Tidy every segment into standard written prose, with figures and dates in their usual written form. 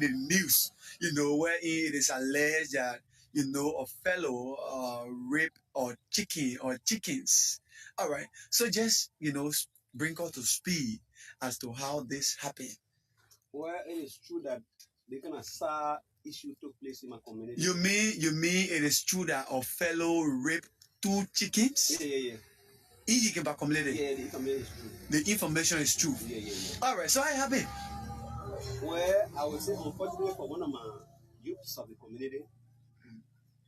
in the news, where it is alleged that, a fellow rape or chicken or chickens. All right. So just, bring us to speed as to how this happened. Well, it is true that the kind of sad issue took place in my community. You mean it is true that a fellow raped two chickens? Yeah. Yeah, the information is true. The information is true. Yeah. All right. So I have it. Well, I would say unfortunately for one of my youths of the community,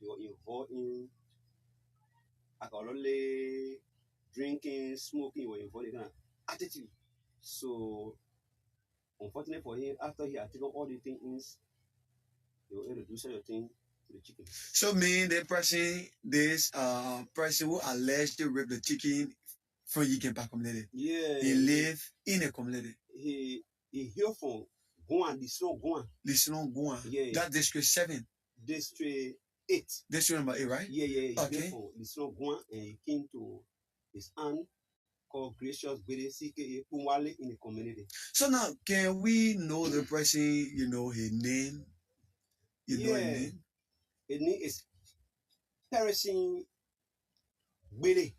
they were involved in alcohol, drinking, smoking, were involved in that attitude. So unfortunately for him, after he had taken all the things, they were able to do such a thing to the chicken. So mean this person who allegedly raped the chicken from Yikempa community. Yeah. He live in a community. He hear from Guan, the slow Guan. Listening Guan. Yeah. That's District 7. District 8. District number 8, right? Yeah. He Okay. hear from the slow Guan and he came to his aunt called Gracious Bede CKA Pumwale in the community. So now can we know the person, his name? You know his name? His name is Perishing Bede.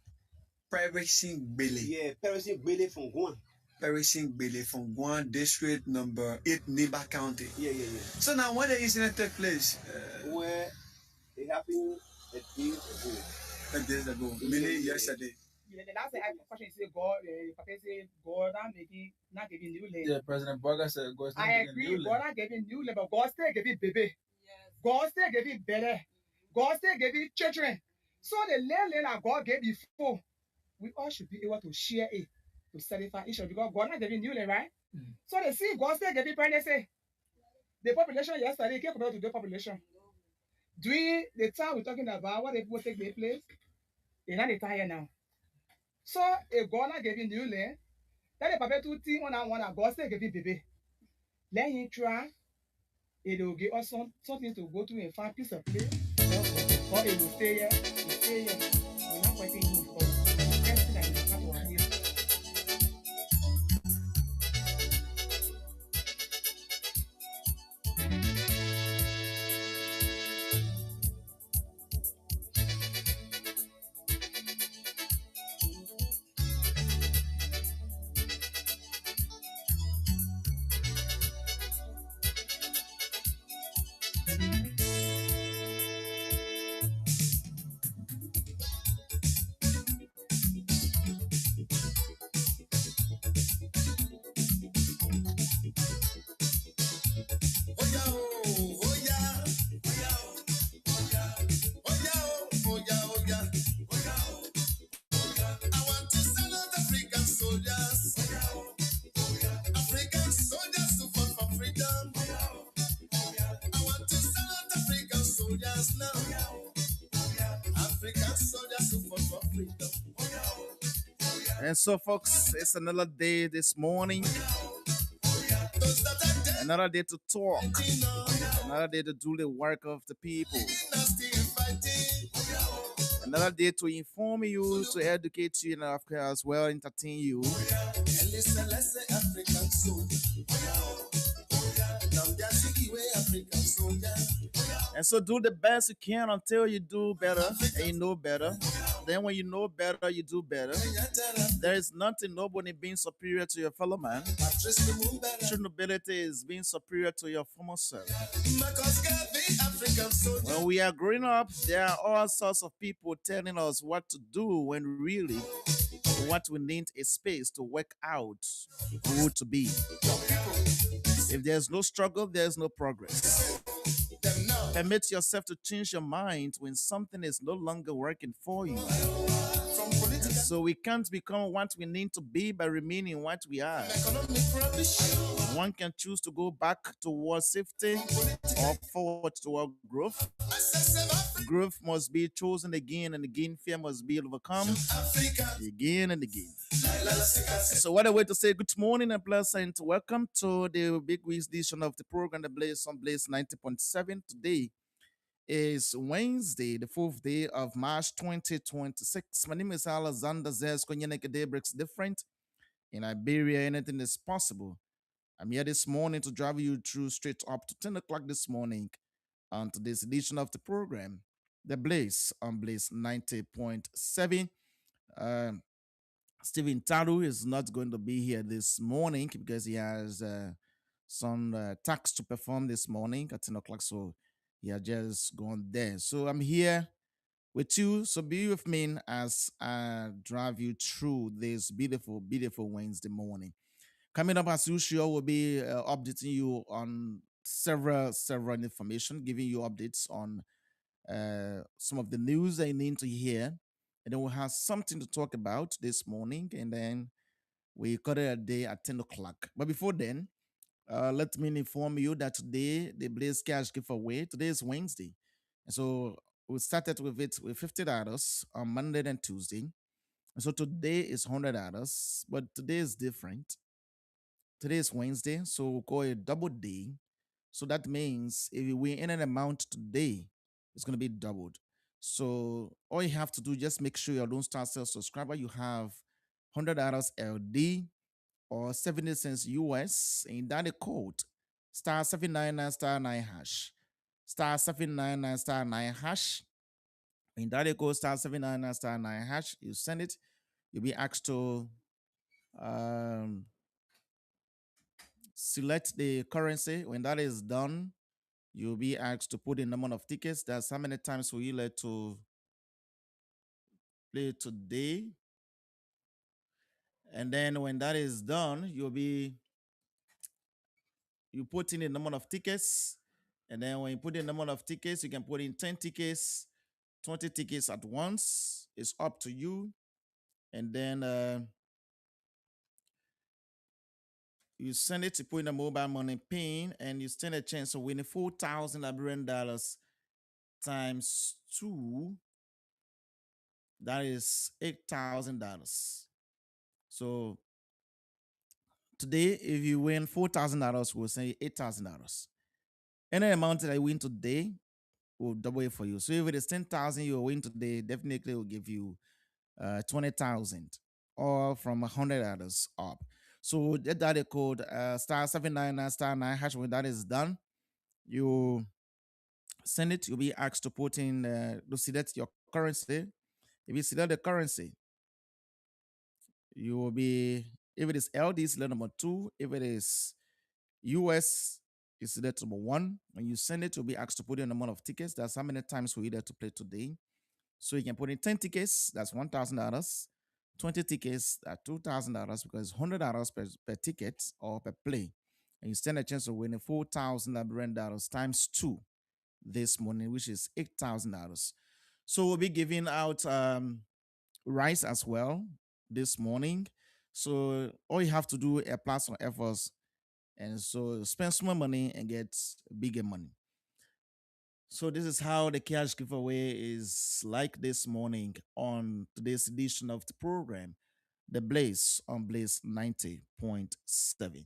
Perishing Bele. Yeah, Perishing Bede from Guan. Perishing Bele from Guan District number 8, Niba County. Yeah. So now when the incident took place? Where it happened a day ago. A days ago, meaning yesterday. Yeah, the last question is God, Papa say God not giving new labor. Yeah, President Burger said God's not I giving agree, new God labor. not giving new labor, God still giving baby. God still giving belly. God still giving children. So the land that God gave before, we all should be able to share it, to satisfy each other, because God not giving new labor, right? So they see God still giving pregnancy. The population yesterday came compared to the population. During the time we're talking about what the people take their place, they're not the time here now. So a God not giving new land. That the papa two thing one and one and God still giving baby. Let him try. It will give us something to go to and find piece of place. Or it will stay here. It will stay here. We're not fighting him for everything that is not to here. And so, folks, it's another day this morning, another day to talk, another day to do the work of the people, another day to inform you, to educate you, and of course, as well, entertain you. And so do the best you can until you do better and you know better. Then when you know better, you do better. There is nothing, nobody being superior to your fellow man. True nobility is being superior to your former self. When we are growing up, there are all sorts of people telling us what to do when really what we need is space to work out who to be. If there's no struggle, there's no progress. Permit yourself to change your mind when something is no longer working for you. So we can't become what we need to be by remaining what we are. One can choose to go back towards safety or forward toward growth. Growth must be chosen again and again. Fear must be overcome again and again. So what a way to say good morning and pleasant welcome to the big week's edition of the program, The Blaze on Blaze 90.7. Today is Wednesday, the 4th day of March 2026. My name is Alexander Zes. Day breaks different. In Iberia, anything is possible. I'm here this morning to drive you through straight up to 10 o'clock this morning on today's edition of the program, The Blaze on Blaze 90.7. Um, Stephen Taru is not going to be here this morning because he has some tasks to perform this morning at 10 o'clock. So he has just gone there. So I'm here with you. So be with me as I drive you through this beautiful, beautiful Wednesday morning. Coming up as usual, we'll be updating you on several information, giving you updates on some of the news that you need to hear. And then we'll have something to talk about this morning. And then we cut it a day at 10 o'clock. But before then, let me inform you that today the Blaze Cash giveaway, today is Wednesday. And so we started with it with $50 on Monday and Tuesday. And so today is $100, but today is different. Today is Wednesday, so we'll call it double day. So that means if you win any amount today, it's going to be doubled. So all you have to do, just make sure you don't start sales subscriber. You have $100 LD or 70 cents US. And that the code star 799 star 9 hash. Star 799 star 9 hash. And that the code star 799 star 9 hash. You send it. You'll be asked to um, select the currency. When that is done, you'll be asked to put in the number of tickets. That's how many times will you like to play today. And then when that is done, you put in the number of tickets. And then when you put in the number of tickets, you can put in 10 tickets, 20 tickets at once. It's up to you. And then you send it to put in a mobile money pin, and you stand a chance of winning 4,000 Liberian dollars times 2. That is $8,000. So today, if you win $4,000, we'll say $8,000. Any amount that I win today, will double it for you. So if it is 10,000 you win today, definitely will give you 20,000, or from $100 up. So that data code star 799 star 9 hash. When that is done, you send it. You'll be asked to put in to select your currency. If you select the currency, you will be, if it is LD, select number 2. If it is US, you select number 1. When you send it, you'll be asked to put in the amount of tickets. That's how many times we need to play today. So you can put in 10 tickets, that's $1,000. 20 tickets, that's $2,000, because it's $100 per ticket or per play. And you stand a chance of winning 4,000 Liberian dollars times 2 this morning, which is $8,000. So we'll be giving out rice as well this morning. So all you have to do is apply some efforts, and so spend small money and get bigger money. So this is how the cash giveaway is like this morning on today's edition of the program, The Blaze on Blaze 90.7.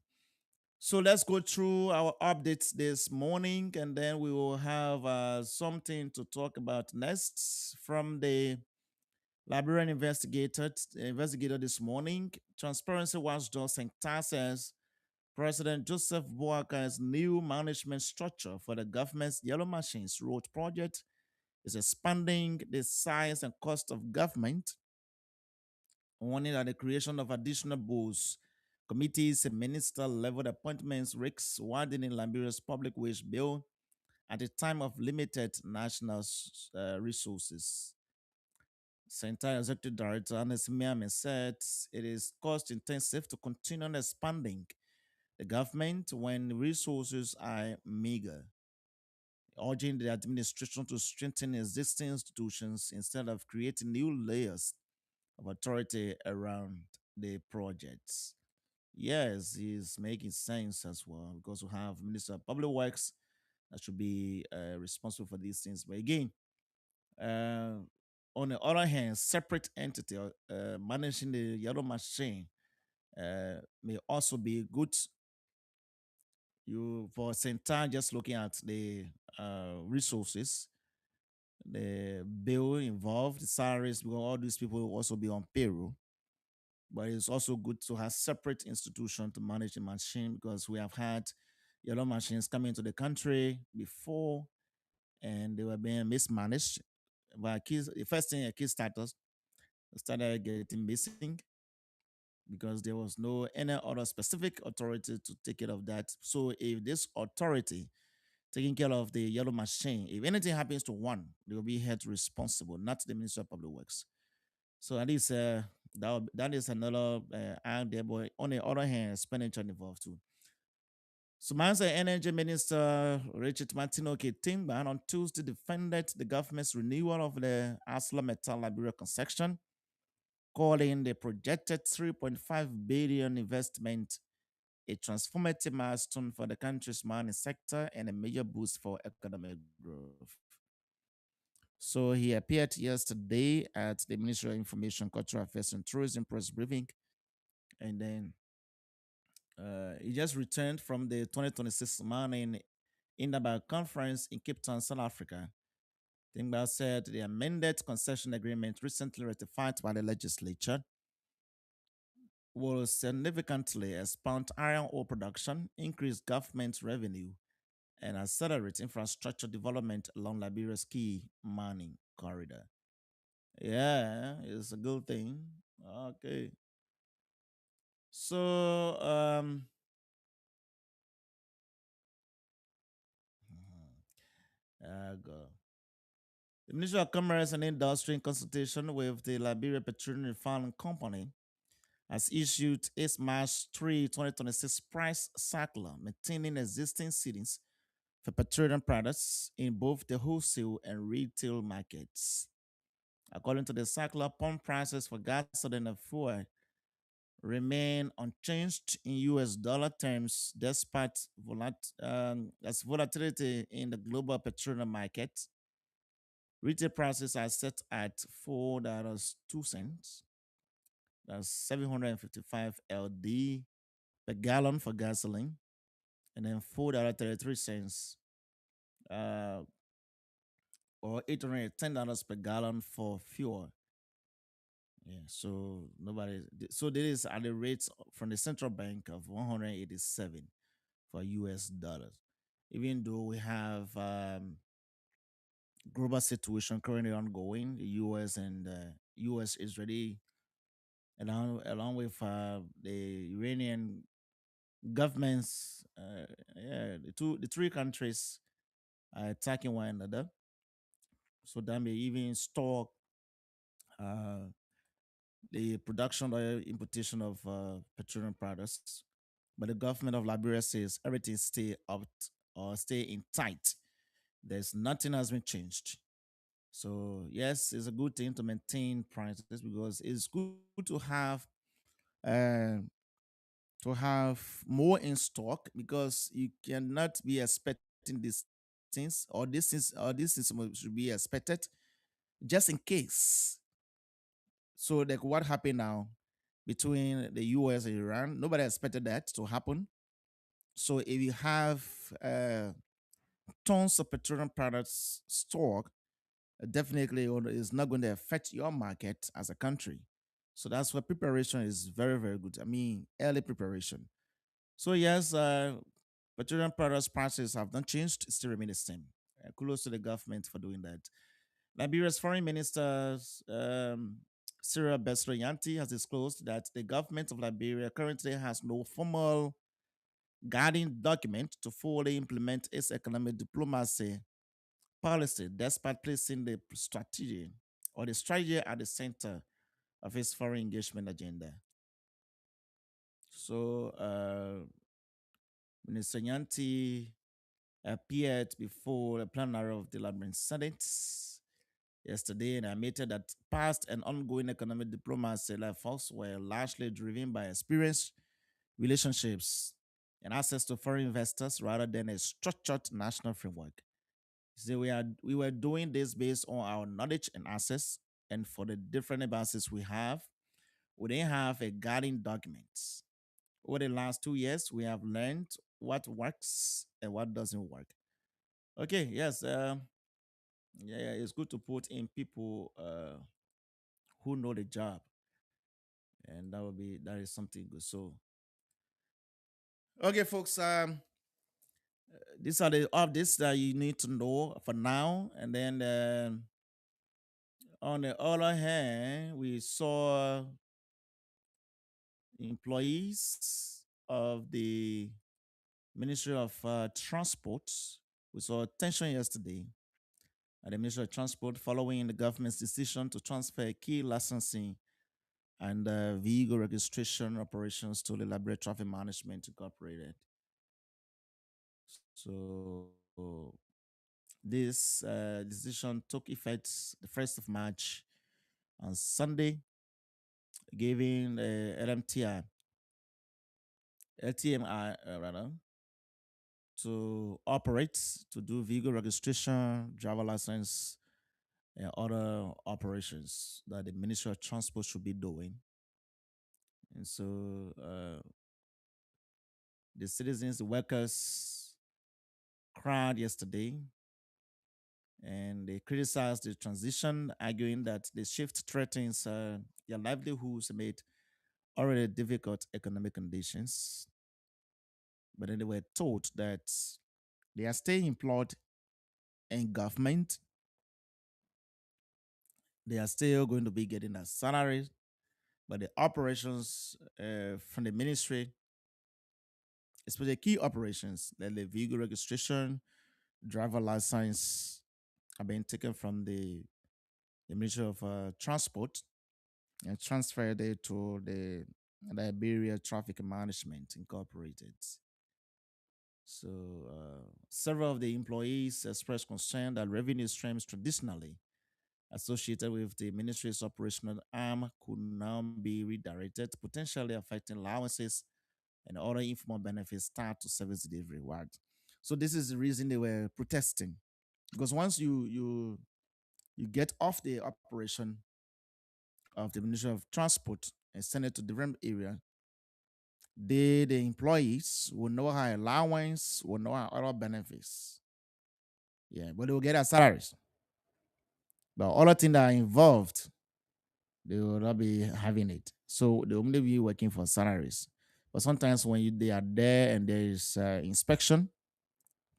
So let's go through our updates this morning, and then we will have something to talk about next from the Liberian investigator this morning. Transparency Watchdog Sancta says President Joseph Boakar's new management structure for the government's Yellow Machines Road project is expanding the size and cost of government, warning that the creation of additional boards, committees, and minister-level appointments risks widening Liberia's public wage bill at a time of limited national resources. Center Executive Director Anes Miame said it is cost intensive to continue expanding the government when resources are meager, urging the administration to strengthen existing institutions instead of creating new layers of authority around the projects. Yes, he's making sense as well, because we have Minister of Public Works that should be responsible for these things. But again, on the other hand, separate entity managing the yellow machine may also be good. You for Central, just looking at the resources, the bill involved, the salaries, because all these people will also be on payroll. but it's also good to have separate institution to manage the machine because we have had yellow machines coming into the country before and they were being mismanaged. But the first thing a key starters started getting missing because there was no any other specific authority to take care of that. So if this authority taking care of the yellow machine, if anything happens to one, they will be held responsible, not the Minister of Public Works. So at least that is another out there, but on the other hand, expenditure involved too. Somalia Energy Minister Richard Martino Ketimba on Tuesday defended the government's renewal of the Asla Metal Liberia concession, calling the projected 3.5 billion investment a transformative milestone for the country's mining sector and a major boost for economic growth. So he appeared yesterday at the Ministry of Information, Cultural Affairs and Tourism press briefing, and then he just returned from the 2026 mining Indaba conference in Cape Town, South Africa. Tingba said the amended concession agreement recently ratified by the legislature will significantly expand iron ore production, increase government revenue, and accelerate infrastructure development along Liberia's key mining corridor. Yeah, it's a good thing. Okay. So, go. The Ministry of Commerce and Industry, in consultation with the Liberia Petroleum Refining Company, has issued its March 3, 2026 price circular, maintaining existing ceilings for petroleum products in both the wholesale and retail markets. According to the circular, pump prices for gasoline and fuel remain unchanged in US dollar terms despite as volatility in the global petroleum market. Retail prices are set at $4.02. That's 755 LD per gallon for gasoline, and then $4.33 uh, or $810 per gallon for fuel. Yeah, so so this is at the rates from the central bank of 187 for US dollars. Even though we have global situation currently ongoing, the US and US is ready along with the Iranian governments, the three countries are attacking one another. So that may even stop uh, the production or importation of petroleum products. But the government of Liberia says everything stay up or stay in tight. There's nothing has been changed. So yes, it's a good thing to maintain prices because it's good uh, to have more in stock because you cannot be expecting these things or these things should be expected just in case. So like what happened now between the US and Iran, nobody expected that to happen. So if you have uh, tons of petroleum products stored, definitely it's not going to affect your market as a country. So that's why preparation is very, very good. I mean, early preparation. So yes, petroleum products prices have not changed; it still remain the same. Kudos to the government for doing that. Liberia's foreign minister Cyril Besroyanti has disclosed that the government of Liberia currently has no formal guiding document to fully implement its economic diplomacy policy, despite placing the strategy at the center of its foreign engagement agenda. So, Minister Yanti appeared before the plenary of the Liberian Senate yesterday and admitted that past and ongoing economic diplomacy efforts were largely driven by experience, relationships, and access to foreign investors rather than a structured national framework. So we were doing this based on our knowledge and access, and for the different embassies we didn't have a guiding document. Over the last 2 years, we have learned what works and what doesn't work. Okay, yes, yeah, it's good to put in people who know the job. and that is something good. So, okay, folks, these are the updates that you need to know for now, and then on the other hand, we saw employees of the Ministry of Transport. We saw tension yesterday at the Ministry of Transport following the government's decision to transfer key licensing and vehicle registration operations to the Library Traffic Management Incorporated. So this decision took effect the 1st of March on Sunday, giving LTMI rather, to operate, to do vehicle registration, driver license, and other operations that the Ministry of Transport should be doing. And so the citizens, the workers cried yesterday and they criticized the transition, arguing that the shift threatens their livelihoods amid already difficult economic conditions. But then they were told that they are staying employed in government. They are still going to be getting their salaries, but the operations from the ministry, especially key operations like the vehicle registration, driver license, have been taken from the Ministry of Transport and transferred it to the Liberia Traffic Management Incorporated. So several of the employees expressed concern that revenue streams traditionally associated with the ministry's operational arm could now be redirected, potentially affecting allowances and other informal benefits tied to service delivery work. So this is the reason they were protesting, because once you get off the operation of the Ministry of Transport and send it to different area, the employees will know how allowance, will know how other benefits. Yeah, but they will get their salaries. But other things that are involved, they will not be having it. So they will only be working for salaries. But sometimes when they are there and there is inspection,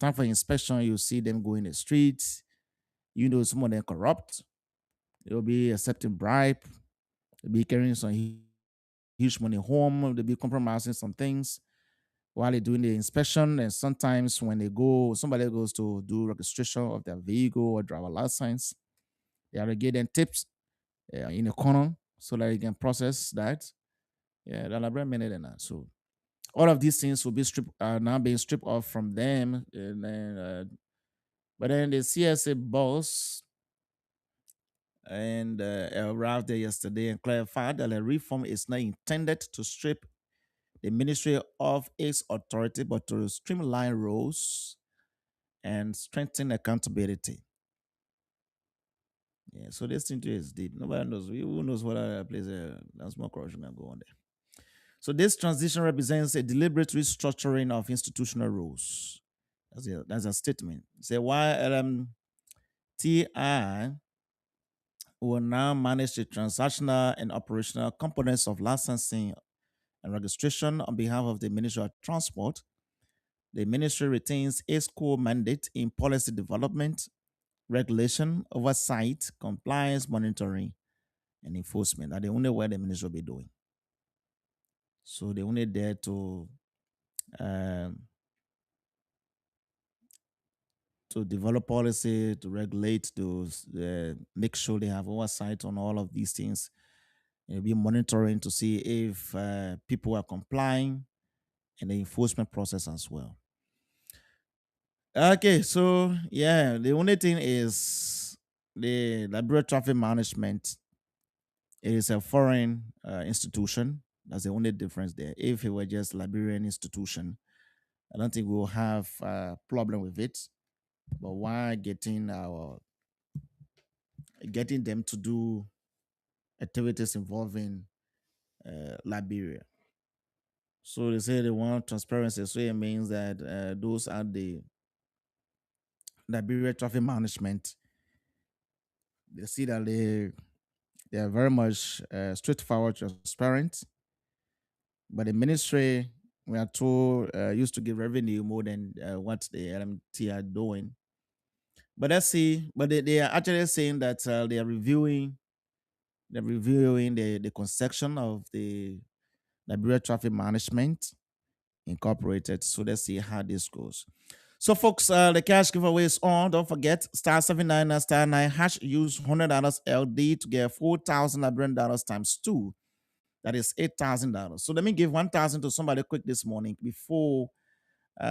time for inspection, you see them go in the streets. You know, some of them corrupt. They'll be accepting bribe. They'll be carrying some huge money home. They'll be compromising some things while they're doing the inspection. And sometimes when they go, somebody goes to do registration of their vehicle or driver license, they have to give them tips in the corner so that they can process that. Yeah, they'll have minute and that. So all of these things will be stripped, now being stripped off from them. And then, but then the CSA boss and arrived there yesterday and clarified that the reform is not intended to strip the ministry of its authority, but to streamline roles and strengthen accountability. Yeah, so this thing too is deep. Nobody knows. Who knows what other place there's more corruption going to go on there. So this transition represents a deliberate restructuring of institutional roles. That's a statement. Say why TI will now manage the transactional and operational components of licensing and registration on behalf of the Ministry of Transport. The ministry retains its core mandate in policy development, regulation, oversight, compliance, monitoring, and enforcement. Are the only way the ministry will be doing. So they only there to develop policy, to regulate those, make sure they have oversight on all of these things, and be monitoring to see if people are complying, and the enforcement process as well. Okay, so yeah, the only thing is the Library Traffic Management is a foreign institution. That's the only difference there. If it were just Liberian institution, I don't think we will have a problem with it. But why getting them to do activities involving Liberia? So they say they want transparency. So it means that those are the Liberia Traffic Management. They see that They are very much straightforward, transparent. But the ministry, we are told, used to give revenue more than what the LMT are doing. But let's see. But they are actually saying that they're reviewing the conception of the Liberia Traffic Management Incorporated. So let's see how this goes. So, folks, the cash giveaway is on. Don't forget, star 79 and star 9 hash. Use $100 LD to get $4,000 times 2. That is $8,000. So let me give 1,000 to somebody quick this morning before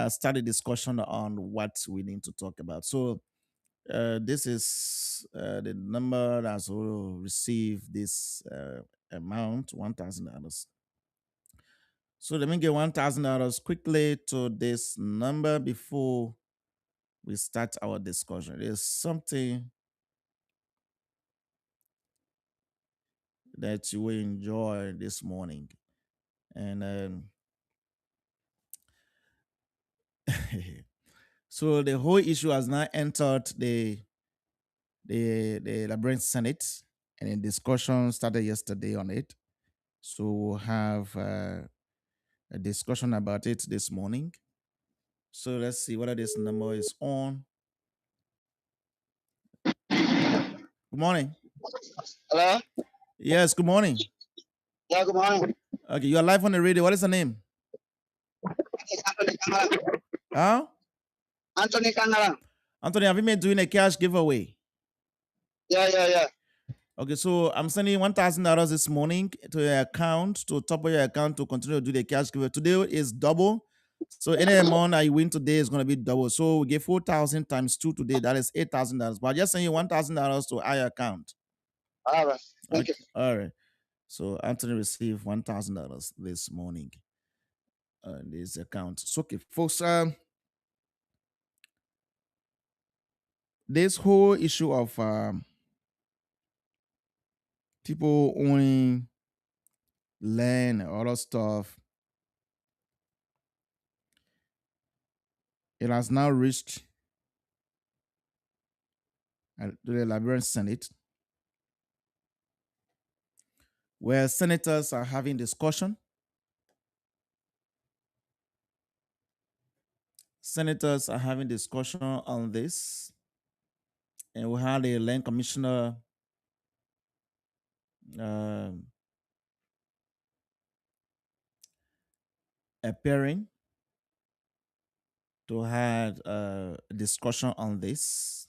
start a discussion on what we need to talk about. So this is the number that's will receive this amount, $1,000. So let me get $1,000 quickly to this number before we start our discussion. There's something that you will enjoy this morning. And so the whole issue has now entered the Liberian Senate, and a discussion started yesterday on it. So we'll have a discussion about it this morning. So let's see whether this number is on. Good morning. Hello? Yes, good morning. Yeah, good morning. Okay, you are live on the radio. What is the name? It's Anthony Kangala. Huh? Anthony Kangala. Anthony, have you been doing a cash giveaway? Yeah. Okay, so I'm sending $1,000 this morning to your account, to top of your account to continue to do the cash giveaway. Today is double. So any amount that you win today is going to be double. So we get 4,000 times 2 today. That is $8,000. But I just send you $1,000 to our account. All right. Thank you. All right. So Anthony received $1,000 this morning on this account. So okay, folks. This whole issue of people owning land and other stuff, it has now reached to the Liberian Senate, where senators are having discussion. Senators are having discussion on this, and we had a land commissioner appearing to have a discussion on this.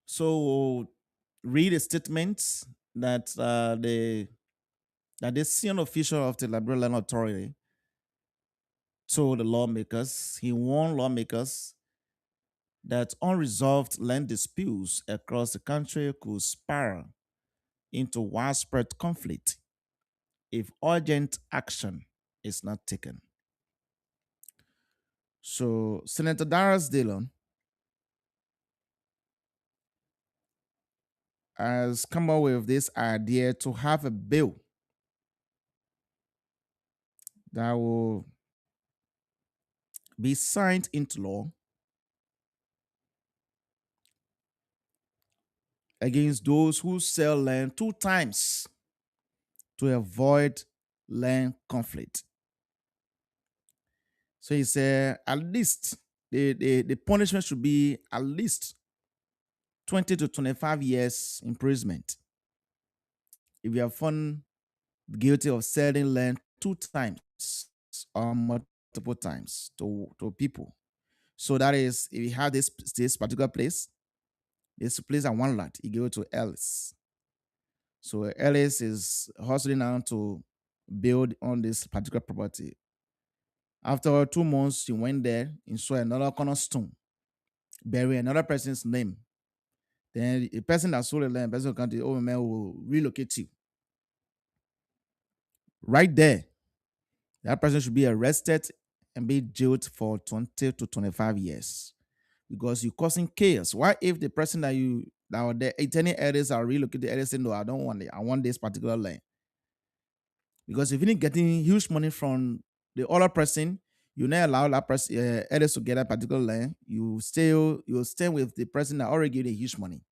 So we'll read a statement that the senior official of the Liberian Land Authority told the lawmakers. He warned lawmakers that unresolved land disputes across the country could spiral into widespread conflict if urgent action is not taken. So Senator Darius Dillon has come up with this idea to have a bill that will be signed into law against those who sell land 2 times to avoid land conflict. So he said at least the punishment should be at least 20 to 25 years imprisonment if you are found guilty of selling land 2 times or multiple times to people. So that is, if you have this particular place, this place at one lot, you go to Ellis. So Ellis is hustling now to build on this particular property. After 2 months, you went there and saw another cornerstone, bury another person's name. Then the person that sold the land, person will come to the old man will relocate you. Right there, that person should be arrested and be jailed for 20 to 25 years because you're causing chaos. What if the person that the attending areas are relocated areas say, no, I don't want it. I want this particular land. Because if you're not getting huge money from the other person, you not allow that person areas to get a particular land. You'll stay with the person that already gave you huge money.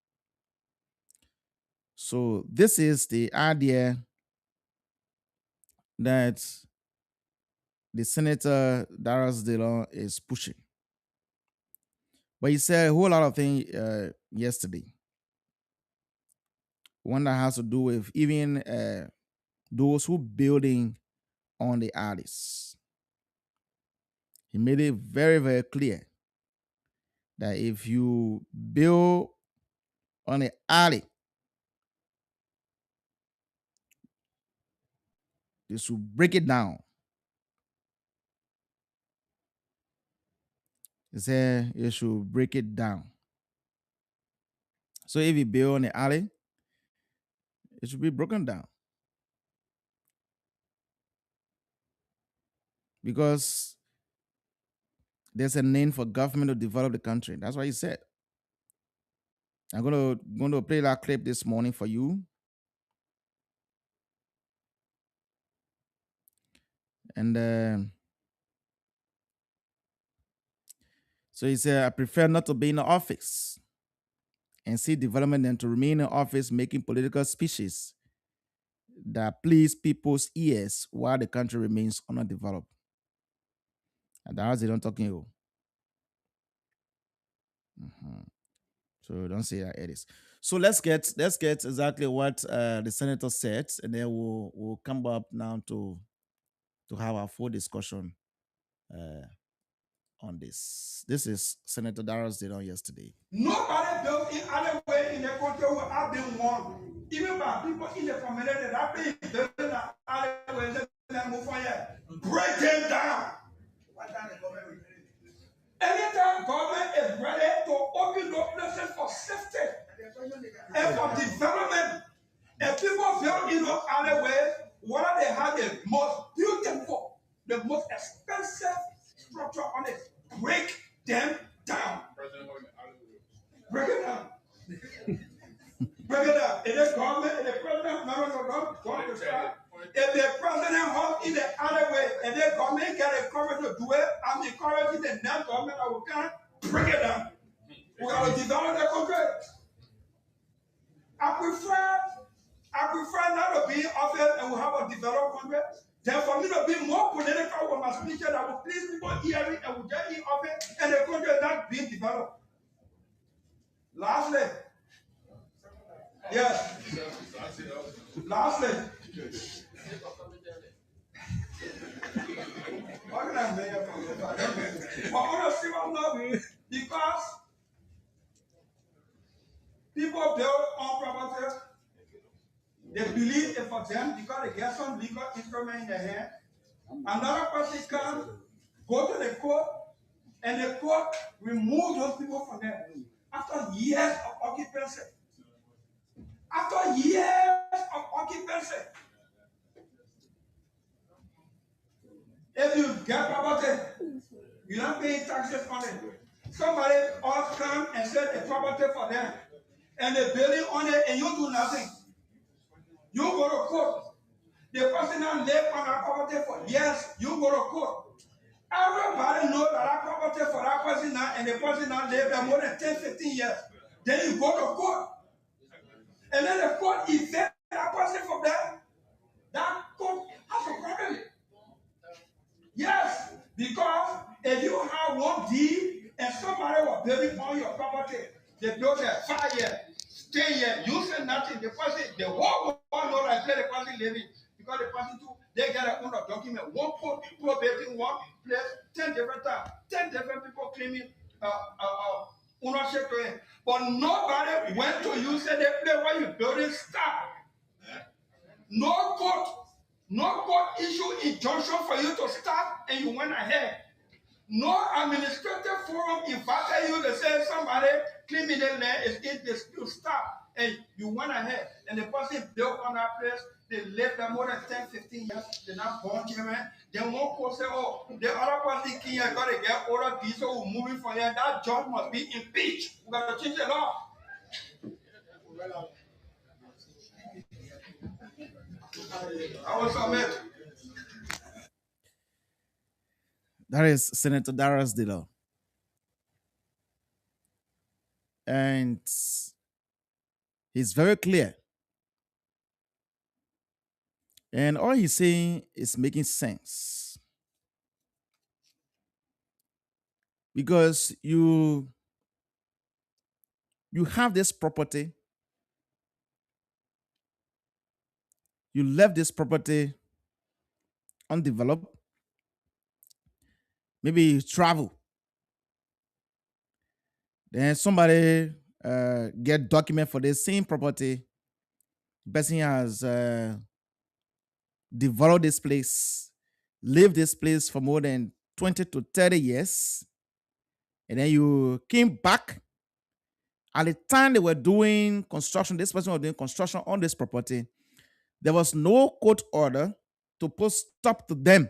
So this is the idea that the Senator Darius Dillon is pushing. But he said a whole lot of things yesterday. One that has to do with even those who building on the artists. He made it very, very clear that if you build on the alley, you should break it down. He said you should break it down. So if you build on the alley, it should be broken down. Because there's a need for government to develop the country. That's what he said. I'm going to play that clip this morning for you. And so he said, I prefer not to be in the office and see development than to remain in office making political speeches that please people's ears while the country remains underdeveloped. And that's it I'm talking about. So don't say that it is. So let's get exactly what the senator said, and then we'll come up now to have our full discussion on this. This is Senator Darius Dillon yesterday. Nobody built in other way in the country where I've been won. Even by people in the community that have been building other ways that move on yet. Break them down. Anytime government is ready to open up places for safety and for development, and people build in those other ways, whether they have the most beautiful, the most expensive structure on it, break them down. Break it down. Break it down. If the government, if the president, if the president holds in the other way, and the government get the courage to do it, I'm encouraging the next government that will come, break it down. We got to develop the country. I prefer not to be in office and we have a developed country than for me to be more political with my speeches that will please people hearing and will get in office and the country is not being developed. Lastly, yes. Lastly, what can I make from this? I want to see what not because people build on property. They believe it for them because they get some legal instrument in their hand. Another person can go to the court and the court remove those people from there after years of occupancy. After years of occupancy. If you get property, you're not paying taxes on it. Somebody else come and set a property for them, and they building on it, and you do nothing. You go to court. The person that live on that property for years, you go to court. Everybody knows that property for that person now, and the person that live there more than 10, 15 years. Then you go to court. And then the court evict that person from there. That court has a problem. Yes, because if you have one deed and somebody was building on your property, they built there 5 years, 10 years, you say nothing, the person, the whole world knows that the person living. Because the person too, they get a own document, one code, probating one place, 10 different times, 10 different people claiming ownership to it. But nobody went to you, said the place where you building stop. No court issue injunction for you to stop and you went ahead. No administrative forum invited you to say somebody claiming the land is in dispute, stop. And you went ahead. And the person built on that place, they lived there more than 10, 15 years, they're not born children. Then one court say, oh, the other person here got to get order these, so we're moving for here. That judge must be impeached. We got to change the law. I will submit. That is Senator Darius Dillon. And he's very clear And all he's saying is making sense. Because you have this property, you left this property undeveloped, maybe you travel, then somebody get document for the same property. The person has developed this place, lived this place for more than 20 to 30 years, and then you came back. At the time they were doing construction, this person was doing construction on this property. There was no court order to put stop to them.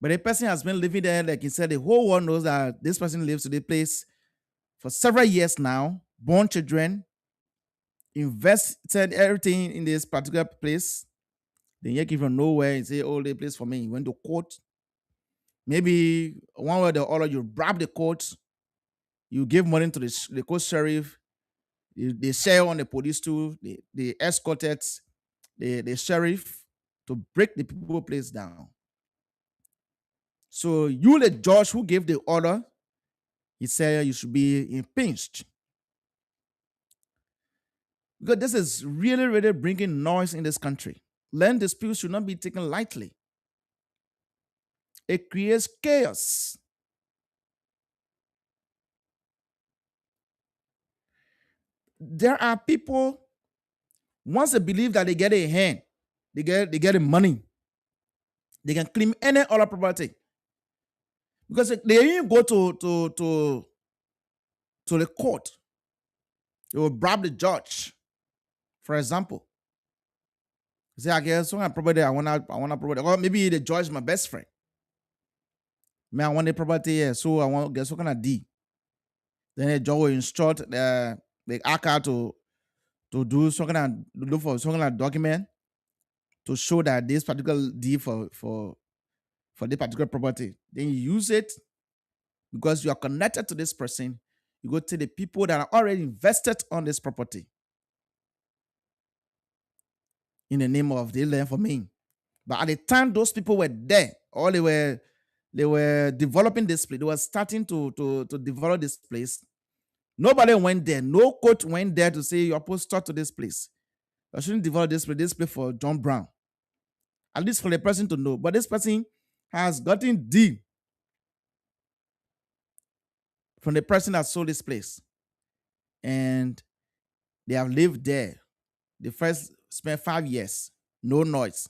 But the person has been living there, like he said, the whole world knows that this person lives in the place for several years now, born children, invested everything in this particular place. Then you came from nowhere and say, oh, the place for me. You went to court. Maybe one way or the other, you rob the court, you give money to the court sheriff, they share on the police too, they escorted the sheriff to break the people place down. So you, the judge who gave the order, he said you should be impeached. Because this is really, really bringing noise in this country. Land disputes should not be taken lightly. It creates chaos. There are people, once they believe that they get a hand, they get a money, they can claim any other property. Because they even go to the court. They will bribe the judge. For example, say, I guess some property, I want a property. Or maybe the judge is my best friend. I want a property here, so I want to get some kind of deed. Then the judge will instruct the ACA to do some kind of look for some kind of document to show that this particular deed for the particular property. Then you use it because you are connected to this person. You go to the people that are already invested on this property in the name of the land for me. But at the time those people were there, or they were developing this place, they were starting to develop this place. Nobody went there. No court went there to say you're supposed to start to this place. I shouldn't develop this place for John Brown. At least for the person to know. But this person has gotten deed from the person that sold this place. And they have lived there. They first spent 5 years, no noise.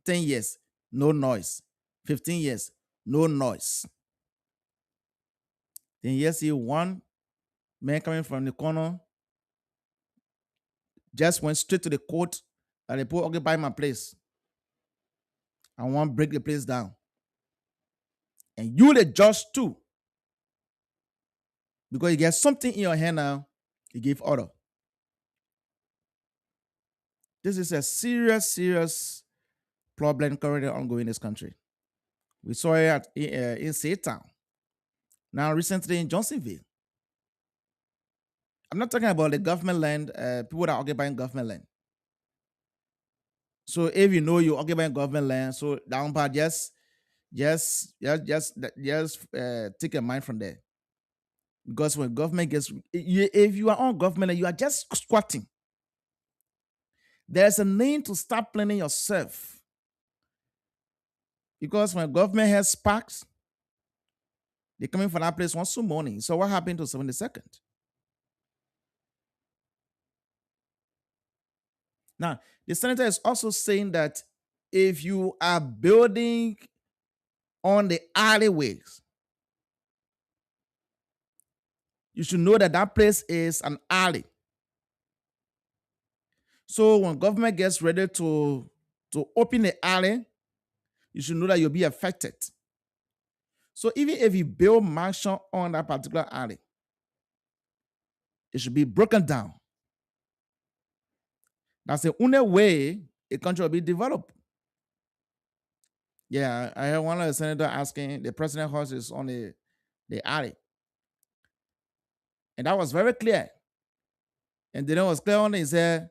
10 years, no noise. 15 years, no noise. Then you see one man coming from the corner, just went straight to the court and they put, occupy my place. I want to break the place down. And you the judge too. Because you get something in your hand now, you give order. This is a serious problem currently ongoing in this country. We saw it in Saytown. Now, recently in Johnsonville. I'm not talking about the government land, people that are occupying government land. So if you know you're occupying government land, so down part, just take a mind from there. Because when government gets, if you are on government land, you are just squatting. There's a need to start planning yourself. Because when government has sparks, they're coming from that place once in the morning. So what happened to 72nd? Now, the senator is also saying that if you are building on the alleyways, you should know that that place is an alley. So when government gets ready to open the alley, you should know that you'll be affected. So even if you build mansion on that particular alley, it should be broken down. That's the only way a country will be developed. Yeah, I heard one of the senators asking the president house is on the alley. And that was very clear. And then it was clear on it, he said,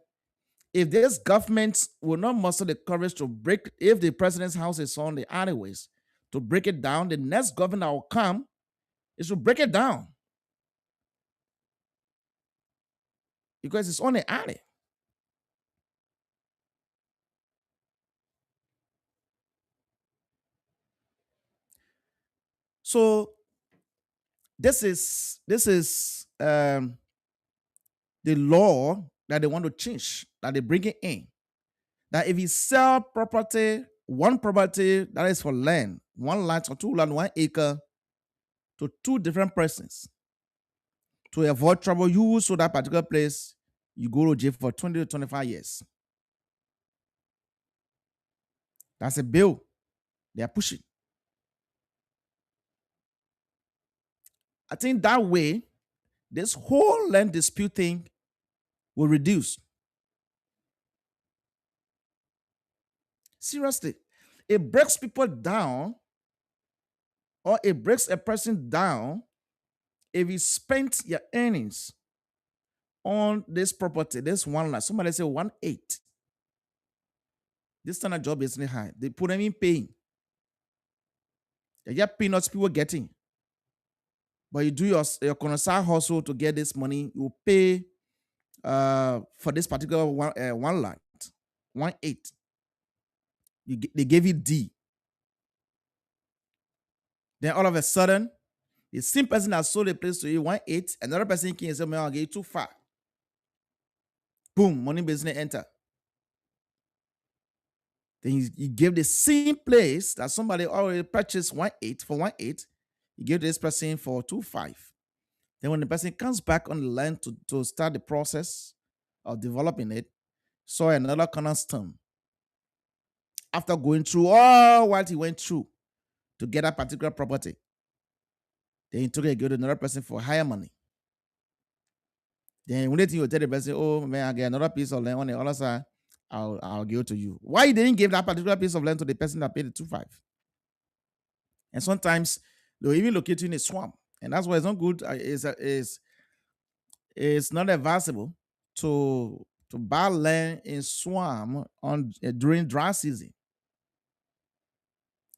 if this government will not muster the courage to break, if the president's house is on the alleyways, to break it down, the next governor will come is to break it down because it's on the alley. So this is the law that they want to change, that they bring it in. That if you sell property, one property that is for land, one lot or two land, 1 acre, to two different persons, to avoid trouble, you sold that particular place, you go to jail for 20 to 25 years. That's a bill they are pushing. I think that way, this whole land dispute thing will reduce. Seriously, it breaks people down, or it breaks a person down if you spent your earnings on this property, this one lot. Somebody say 1.8. This kind of job isn't high. They put them in paying. You get peanuts people getting. But you do your connoisseur hustle to get this money, you pay for this particular one lot, 1.8. They gave you D. Then all of a sudden, the same person that sold the place to you 1.8, another person came and said, "Man, I'll get you too far." Boom, money business enter. Then you give the same place that somebody already purchased 1.8 for 1.8, you give this person for 2.5. Then when the person comes back on the land to start the process of developing it, saw another cornerstone. After going through all what he went through to get that particular property, then he took it, go to another person for higher money. Then when you tell the person, "Oh man, I get another piece of land on the other side, I'll give it to you." Why you didn't give that particular piece of land to the person that paid the 2.5? And sometimes they'll even locate you in a swamp, and that's why it's not good. It's not advisable to buy land in swamp during dry season,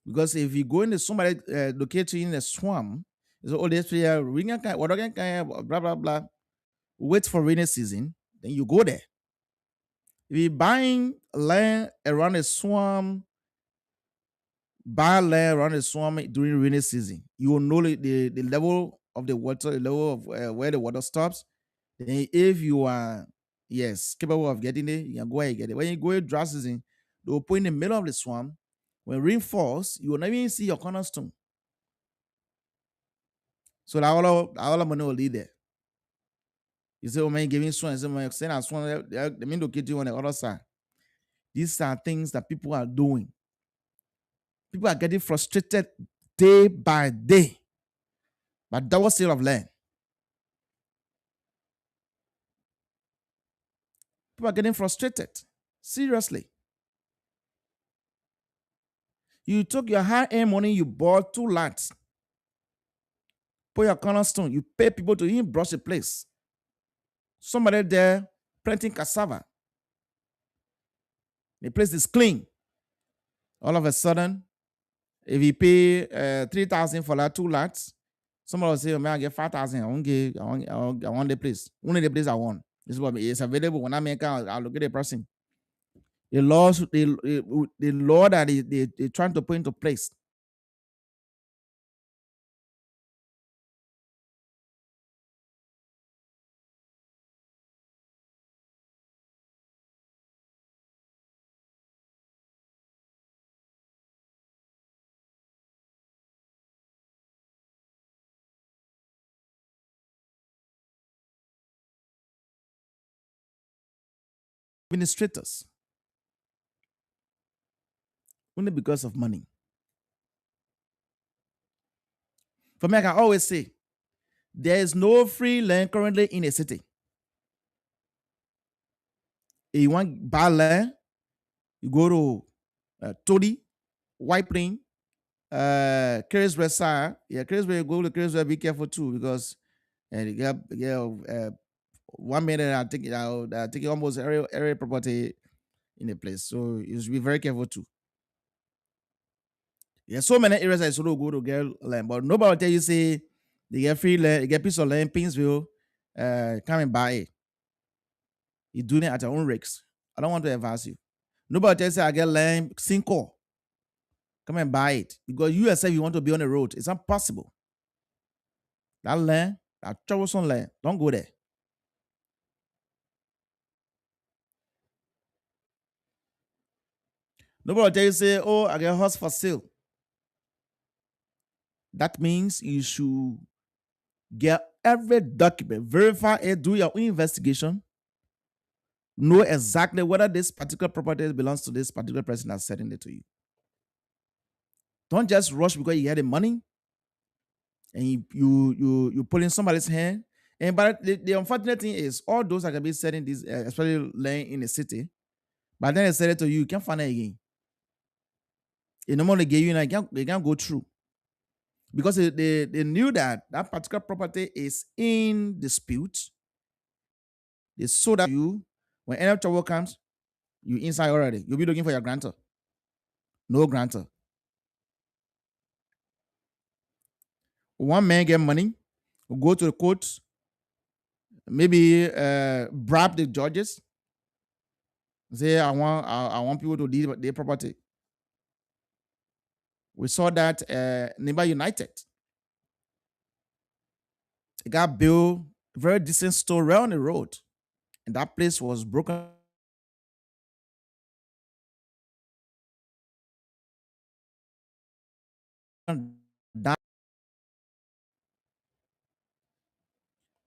because if you go into somebody locate you in a swamp, it's all this blah blah blah. Wait for rainy season, then you go there. If you're buying land around a swamp, buy land around a swamp during rainy season, you will know the level of the water, the level of where the water stops. Then if you are, yes, capable of getting it, you can go ahead and get it. When you go in dry season, they will put in the middle of the swamp. When rain falls, you will never even see your cornerstone. So that all money will lead there. You say, "Oh man, giving swan." You say, "Man, saying that swan, they mean to get you on the other side." These are things that people are doing. People are getting frustrated day by day by double sale of land. People are getting frustrated. Seriously. You took your hard-earned money, you bought 2 lots, put your cornerstone, you pay people to even brush the place. Somebody there planting cassava. The place is clean. All of a sudden, if you pay 3,000 for that 2 lots, somebody will say, "Oh, man, I get 5,000. I want the place. Only the place I want. This is what is available. When I make out, I'll look at the person." The laws, the law that they're trying to put into place. Administrators. Only because of money. For me, I can always say, there is no free land currently in a city. If you want buy land, you go to Todi, White Plain, Carisbrooke side. Yeah, Carisbrooke, go to Carisbrooke, be careful too, because they get 1 minute, I think almost every property in the place. So you should be very careful too. There's so many areas I should go to get land, but nobody will tell you say they get free land, they get piece of land, Pinsville, come and buy it. You're doing it at your own risks. I don't want to advise you. Nobody will tell you say I get land, Cinco. Come and buy it. Because you yourself you want to be on the road. It's impossible. That land, that troublesome land, don't go there. Nobody will tell you say, oh, I get a house for sale. That means you should get every document, verify it, do your own investigation, know exactly whether this particular property belongs to this particular person that's selling it to you. Don't just rush because you get the money and you pull in somebody's hand. And but the unfortunate thing is, all those that can be selling this, especially land in the city, but then they sell it to you, you can't find it again. They normally give you, and they can't go through because they knew that that particular property is in dispute. They sold that you. When any trouble comes, you inside already. You'll be looking for your grantor. No grantor. One man get money, go to the court, maybe bribe the judges. Say I want people to deal with their property. We saw that Neighbor United. It got built very decent store right on the road, and that place was broken down.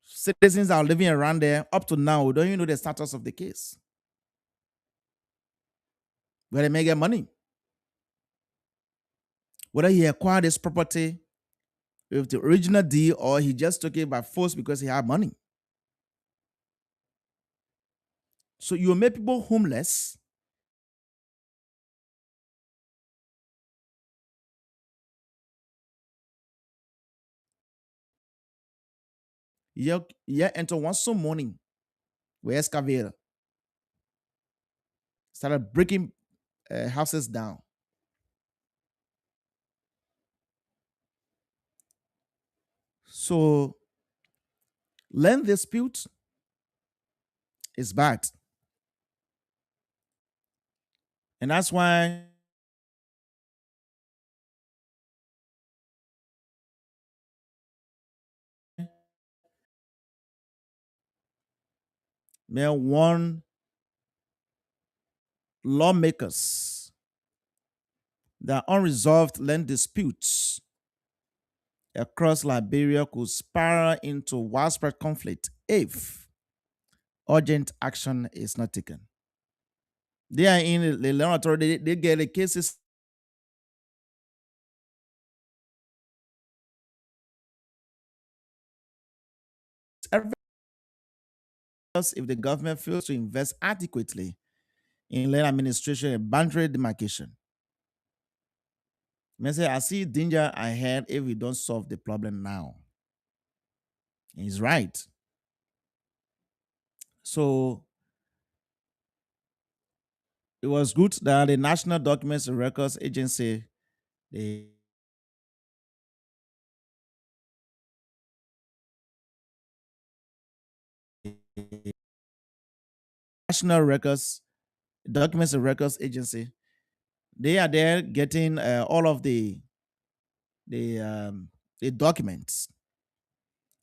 Citizens are living around there up to now. Don't you know the status of the case? Where they may get money. Whether he acquired this property with the original deal or he just took it by force because he had money. So you make people homeless. Yeah, enter one some morning with excavator. Started breaking houses down. So land dispute is bad. And that's why man warn lawmakers that unresolved land disputes across Liberia could spiral into widespread conflict if urgent action is not taken. They are in the land authority, they get the cases every if the government fails to invest adequately in land administration and boundary demarcation. I say, I see danger ahead if we don't solve the problem now. He's right. So it was good that the National Documents and Records Agency, the National Documents and Records Agency, they are there getting all of the documents,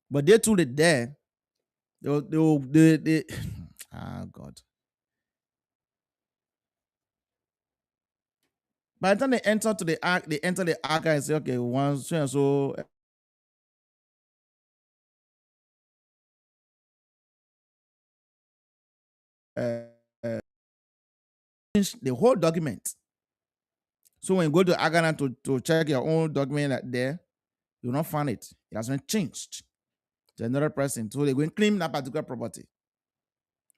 but they too there. They ah God. By the time they enter to the arc, they enter the archive and say, okay, once so and so. The whole document. So when you go to Agana to check your own document there, you will not find it. It has been changed to another person. So they go and claim that particular property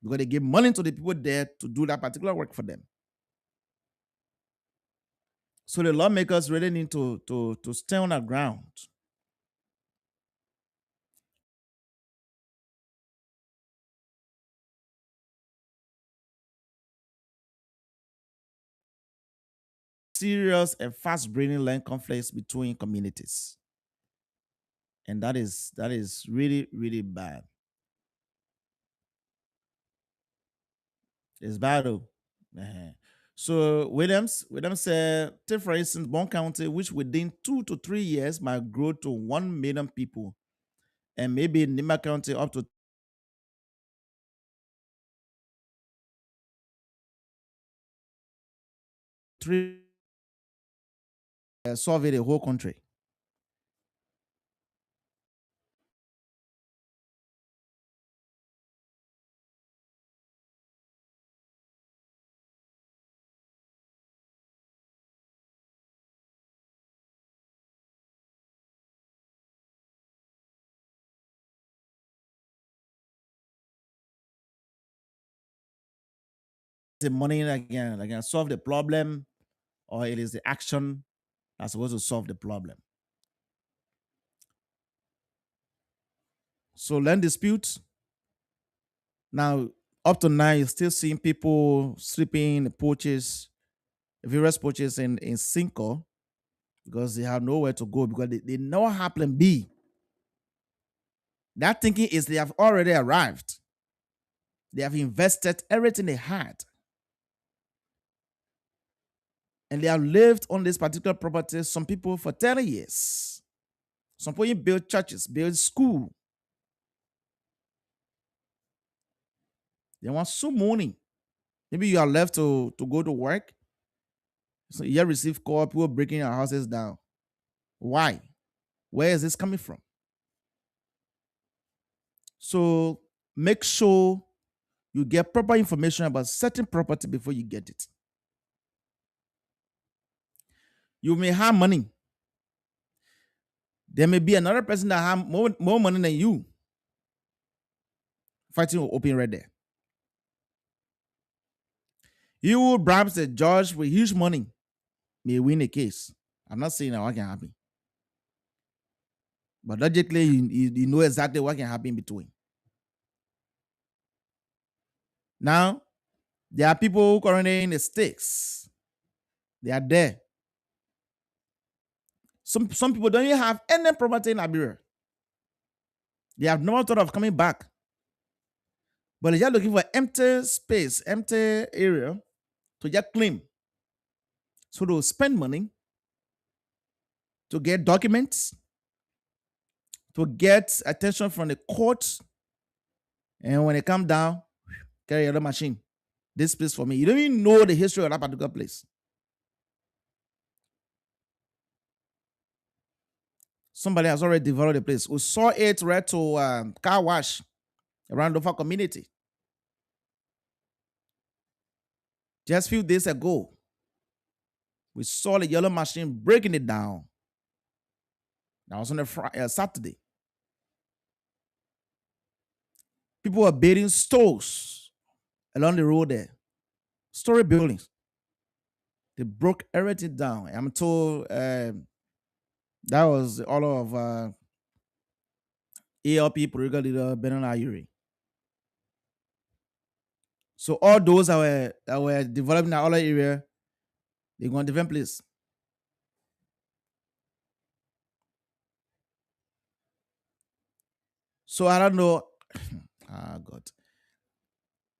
because they give money to the people there to do that particular work for them. So the lawmakers really need to stay on the ground. serious and fast-breeding land conflicts between communities. And that is really, really bad. It's bad though. Uh-huh. So Williams said, take for instance, Bond County, which within 2 to 3 years might grow to 1 million people, and maybe Nima County up to 3 survey the whole country. The money again solve the problem, or it is the action that's supposed to solve the problem. So land disputes. Now, up to now, you're still seeing people sleeping in porches, various porches in Cinco, because they have nowhere to go, because they know how plan B. That thinking is they have already arrived. They have invested everything they had. And they have lived on this particular property, some people for 30 years. Some people build churches, build school. They want some money. Maybe you are left to go to work. So you receive call, people breaking your houses down. Why? Where is this coming from? So make sure you get proper information about certain property before you get it. You may have money. There may be another person that has more money than you fighting open right there. You who bribes the judge with huge money may win a case. I'm not saying that what can happen. But logically, you know exactly what can happen in between. Now, there are people who currently in the stakes. They are there. Some people don't even have any property in Liberia. They have never thought of coming back. But they're looking for empty space, empty area to just claim. So they'll spend money to get documents, to get attention from the court. And when they come down, carry another machine. This place for me. You don't even know the history of that particular place. Somebody has already developed the place. We saw it right to car wash around the community. Just a few days ago, we saw the yellow machine breaking it down. That was on a Saturday. People were building stores along the road there. Story buildings. They broke everything down. I'm told that was all of ALP political leader Benin Ayuri. So all those that were developing that other area, they go to different place. So I don't know. God.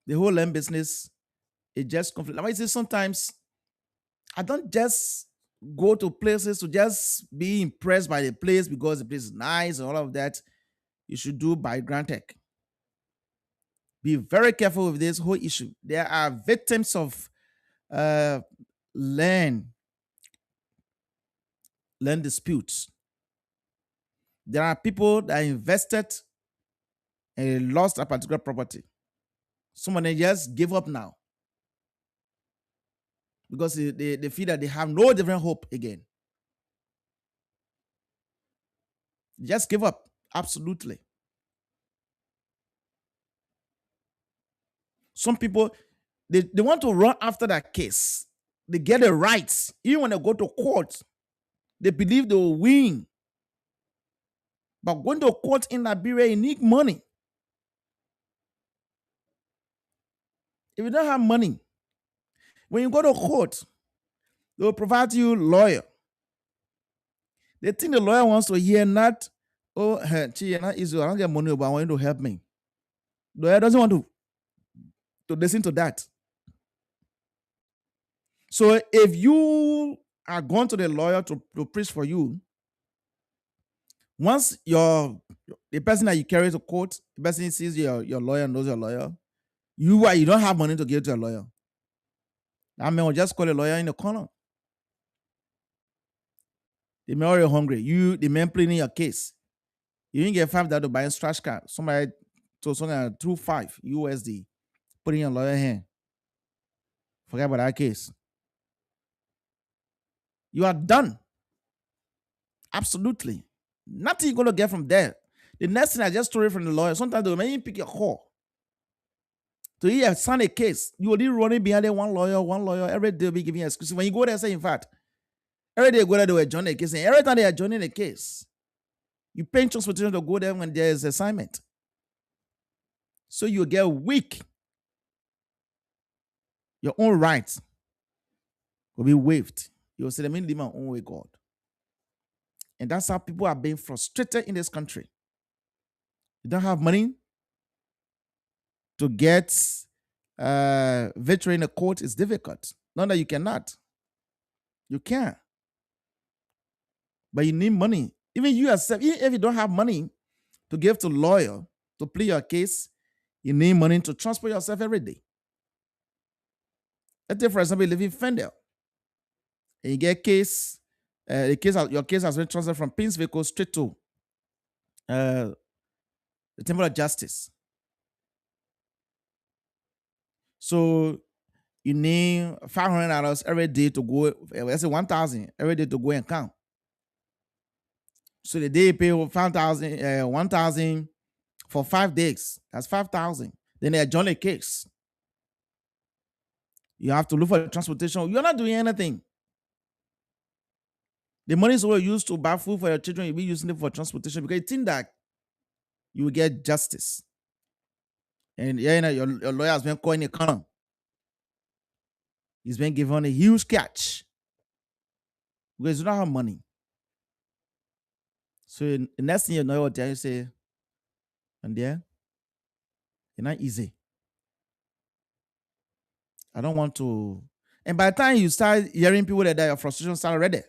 The whole land business, it just conflict. I might say sometimes I don't just go to places to just be impressed by the place because the place is nice and all of that. You should do by Grantech. Be very careful with this whole issue. There are victims of land disputes. There are people that invested and lost a particular property. Someone just give up now because they feel that they have no different hope again. Just give up. Absolutely. Some people, they want to run after that case. They get the rights. Even when they go to court, they believe they will win. But going to court in Liberia, you need money. If you don't have money, when you go to court, They will provide you lawyer. They think the lawyer wants to hear not, oh, gee, not easy. I don't get money, but I want you to help me. The lawyer doesn't want to listen to that. So if you are going to the lawyer to preach for you, once the person that you carry to court, the person sees your lawyer, knows your lawyer, you don't have money to give to a lawyer. That man will just call a lawyer in the corner. The man already hungry. The man pleading your case. You didn't get $5 to buy a trash card. Somebody told someone through $5 USD, put in your lawyer hand. Forget about that case. You are done. Absolutely. Nothing you're going to get from there. The next thing I just told you from the lawyer, sometimes they'll make you pick your call. So you have signed a case. You will be running behind there, one lawyer. Every day will be giving you excuses. When you go there, say, in fact, every day you go there, they will join the case. And every time they are joining the case, you pay transportation to go there when there is assignment. So you get weak. Your own rights will be waived. You will say, let me live my own way, God. And that's how people are being frustrated in this country. You don't have money to get victory in the court is difficult. Not that you cannot. You can. But you need money. Even you yourself, even if you don't have money to give to lawyer to plead your case, you need money to transport yourself every day. Let's say, for example, you live in Fendel. And you get your case has been transferred from Prince Vehicle straight to the Temple of Justice. So you need $500 every day to go. Let's say $1,000 every day to go and count. So the day you pay $1,000 for 5 days. That's $5,000. Then they adjourn the case. You have to look for transportation. You're not doing anything. The money is all used to buy food for your children. You'll be using it for transportation because you think that you will get justice. And your lawyer has been calling a corner. He's been given a huge catch because you don't have money. So the next thing you know, you say, and there, it's not easy. I don't want to. And by the time you start hearing people that your frustration start already,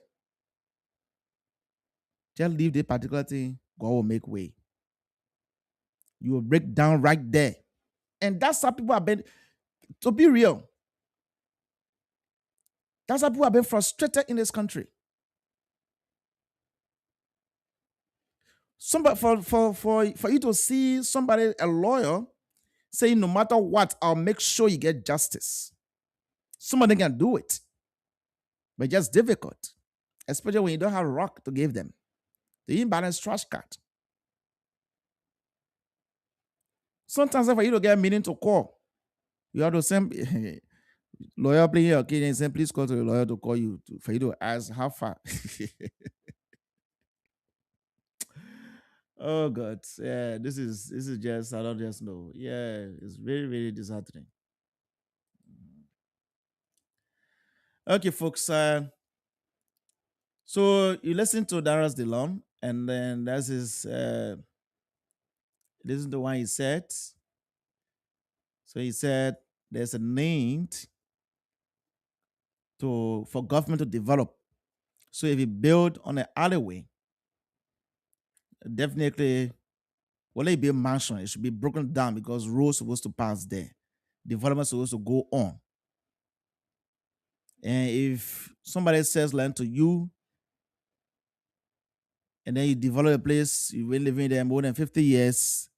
just leave the particular thing, God will make way. You will break down right there. And that's how people have been, to be real, that's how people have been frustrated in this country. Somebody for you to see somebody, a lawyer, saying no matter what, I'll make sure you get justice. Somebody can do it, but just difficult, especially when you don't have rock to give them. The imbalance trash card. Sometimes for you to get a meeting to call, you have to send lawyer playing your kid and say, please call to the lawyer to call you for you to ask how far. Oh God, yeah, this is just, I don't just know. Yeah, it's very, very disheartening. Okay, folks. So you listen to Darius DeLon, and then this is the one he said. So he said there's a need for government to develop. So if you build on an alleyway, definitely, well, it be a mansion. It should be broken down because roads supposed to pass there. Development supposed to go on. And if somebody sells land to you, and then you develop a place, you've been living there more than 50 years,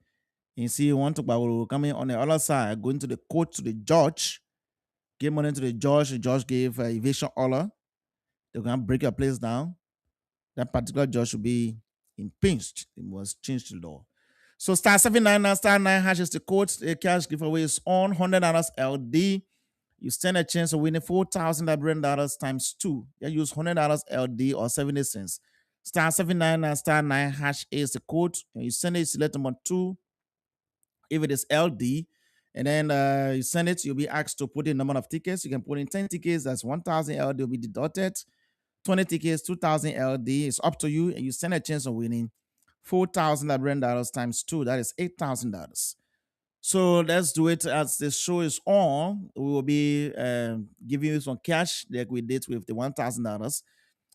and you see one to come in on the other side, going to the court, to the judge, give money to the judge gave an eviction order, they're going to break your place down. That particular judge should be impeached. It must change the law. So star 799 star 9 hash is the code. The cash giveaway is on $100 LD. You stand a chance of winning $4,000 times 2. You use $100 LD or 70 cents. Star 799 star 9 hash is the code. And you send it, select number 2. If it is LD, And then you send it, you'll be asked to put in number of tickets. You can put in 10 tickets, that's 1,000 LD will be deducted. 20 tickets, 2,000 LD. It's up to you, and you stand a chance of winning $4,000 times 2. That is $8,000. So let's do it as the show is on. We will be giving you some cash like we did with the $1,000.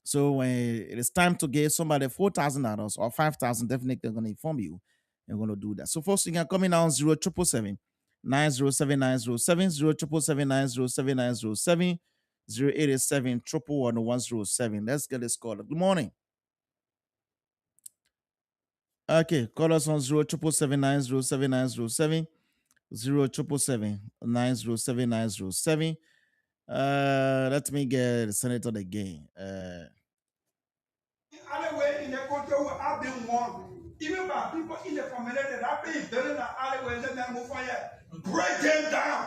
So when it is time to give somebody $4,000 or $5,000, definitely they're going to inform you. They're going to do that. So first, you can come in now on 0777 907 907 0777 907 907 087 111 107. Let's get this call. Good morning. Okay, call us on 0777 907 907 0777 907 907. Let me get the senator again. Alleyway in the country where I've been warned, even by people in the community that have been building an alleyway, let them move fire, break them down.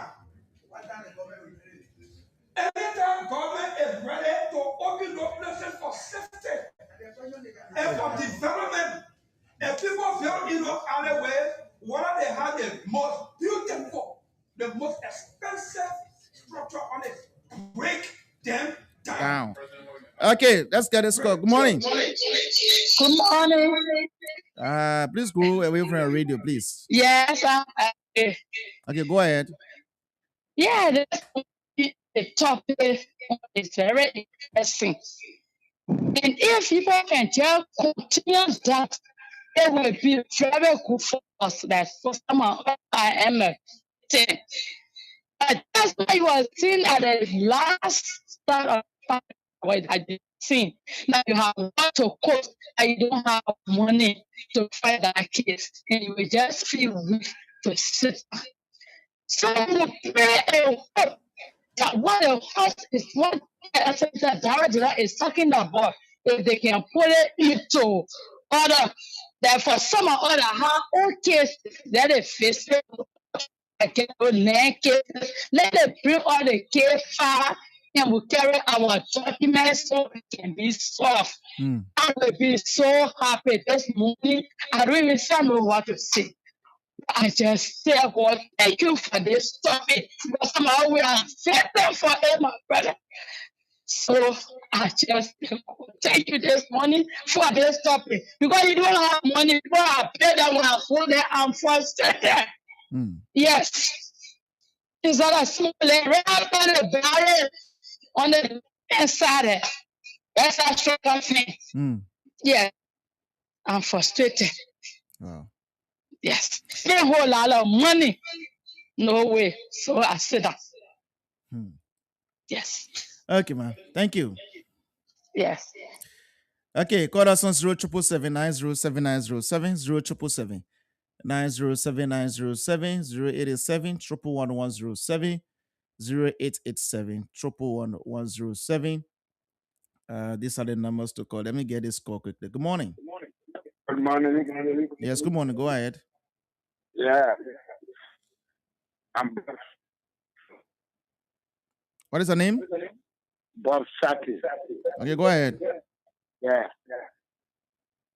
Anytime government is ready to open those places for safety and for development, and people feel in those alleyways, whether they have the most beautiful, the most expensive structure on it, break them down. Okay, let's get this call. Good morning. Good morning. Please go away from your radio, please. Yes, Okay, go ahead. Yeah, the topic is very interesting. And if people can just continue that, it will be very good for us. That's for someone I am saying. But that's why you are seeing at the last start of what I did see. Now you have what to cost and you don't have money to fight that case. And you will just feel weak to sit. So you pray and hope that what the house is what the director is talking about, if they can put it into order, that for some of other how okay that is face it, let them bring all the case file and we'll carry our documents so it can be solved. I will be so happy this morning. I don't even know what to say. I just say, God, thank you for this topic. Because somehow we are thankful for it, my brother. So I just thank you this morning for this topic. Because you don't have money, people are paid that one for there and frustrated. Yes. It's not a small right on the barrel on the inside. That's a strong thing. Yeah. I'm frustrated. Wow. Yes. Spend a whole lot of money. No way. So I said that. Yes. Okay, man. Thank you. Yes. Okay, call us on 0777 907 907 0777 907 907 087 111 107 0887 111 107. These are the numbers to call. Let me get this call quickly. Good morning. Good morning. Yes, good morning. Go ahead. Yeah. What is the name? Bob Saki. Okay, go ahead. Yeah.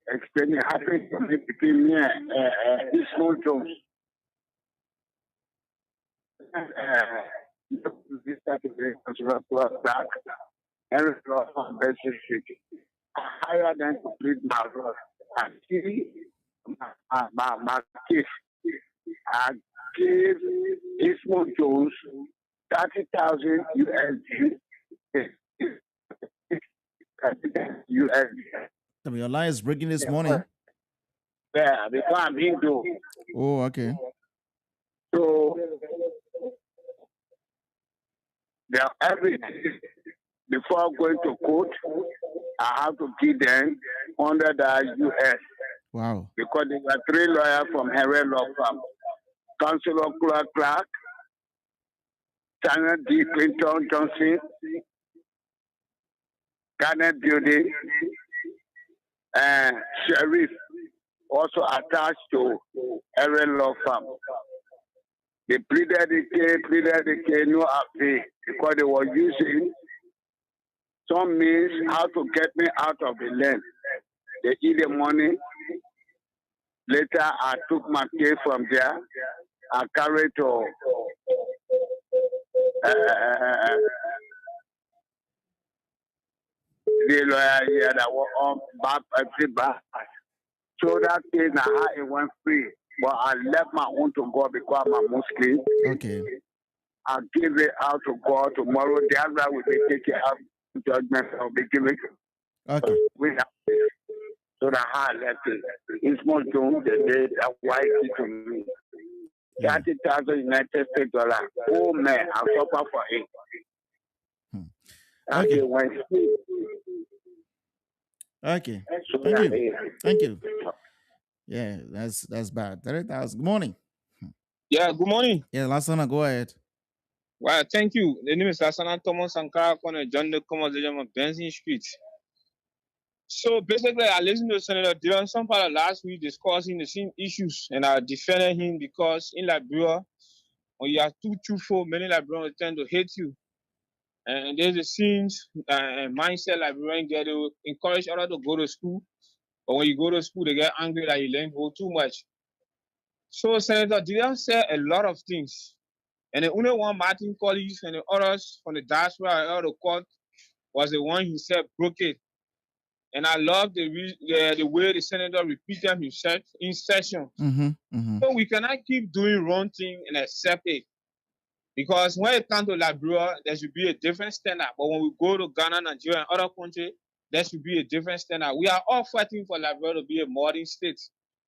Explaining happened to me between me and Ismail Jones. This Saturday was back. Every loss on Bessie Street. I hired them to plead my role. And see my case. I gave Ismail Jones 30,000 USD. Your line is breaking this morning. Yeah, because I'm Hindu. Oh, okay. So, every before going to court, I have to give them under the US. Wow. Because there were 3 lawyers from Harry Law Firm. Councilor Clark, China D. Clinton Johnson, Garnet Building, and Sheriff also attached to Harry Law Firm. They pleaded the case, no appeal, because they were using some means how to get me out of the land. They eat the money. Later, I took my case from there. I carry to the lawyer here that was on back so that day now it went free. But I left my own to God because I'm a Muslim. Okay. I give it out to God tomorrow. The other will be taken out judgment. I'll be giving. Okay. We have this. So that I left it. It's more doing the day that white it to me. 30,000 United States dollar. Oh man, I'll suffer for it. Okay. Okay. Okay. Thank you. Thank you. Yeah, that's bad. 30,000. Good morning. Yeah, good morning. Yeah, Lasana, go ahead. Well, thank you. The name is Lasana Thomas Sankara, John the conversation of Benson Street. So basically, I listened to Senator Dillon some part of last week discussing the same issues, and I defended him because in Liberia, when you are too truthful, many Liberians tend to hate you. And there's a scenes and mindset Liberians get to encourage others to go to school, but when you go to school, they get angry that you learn too much. So Senator Dillon said a lot of things. And the only one Martin Collins and the others from the diaspora or the court was the one he said broke it. And I love the way the senator repeated himself in session. So we cannot keep doing wrong thing and accept it. Because when it comes to Liberia, there should be a different standard. But when we go to Ghana, Nigeria, and other countries, there should be a different standard. We are all fighting for Liberia to be a modern state.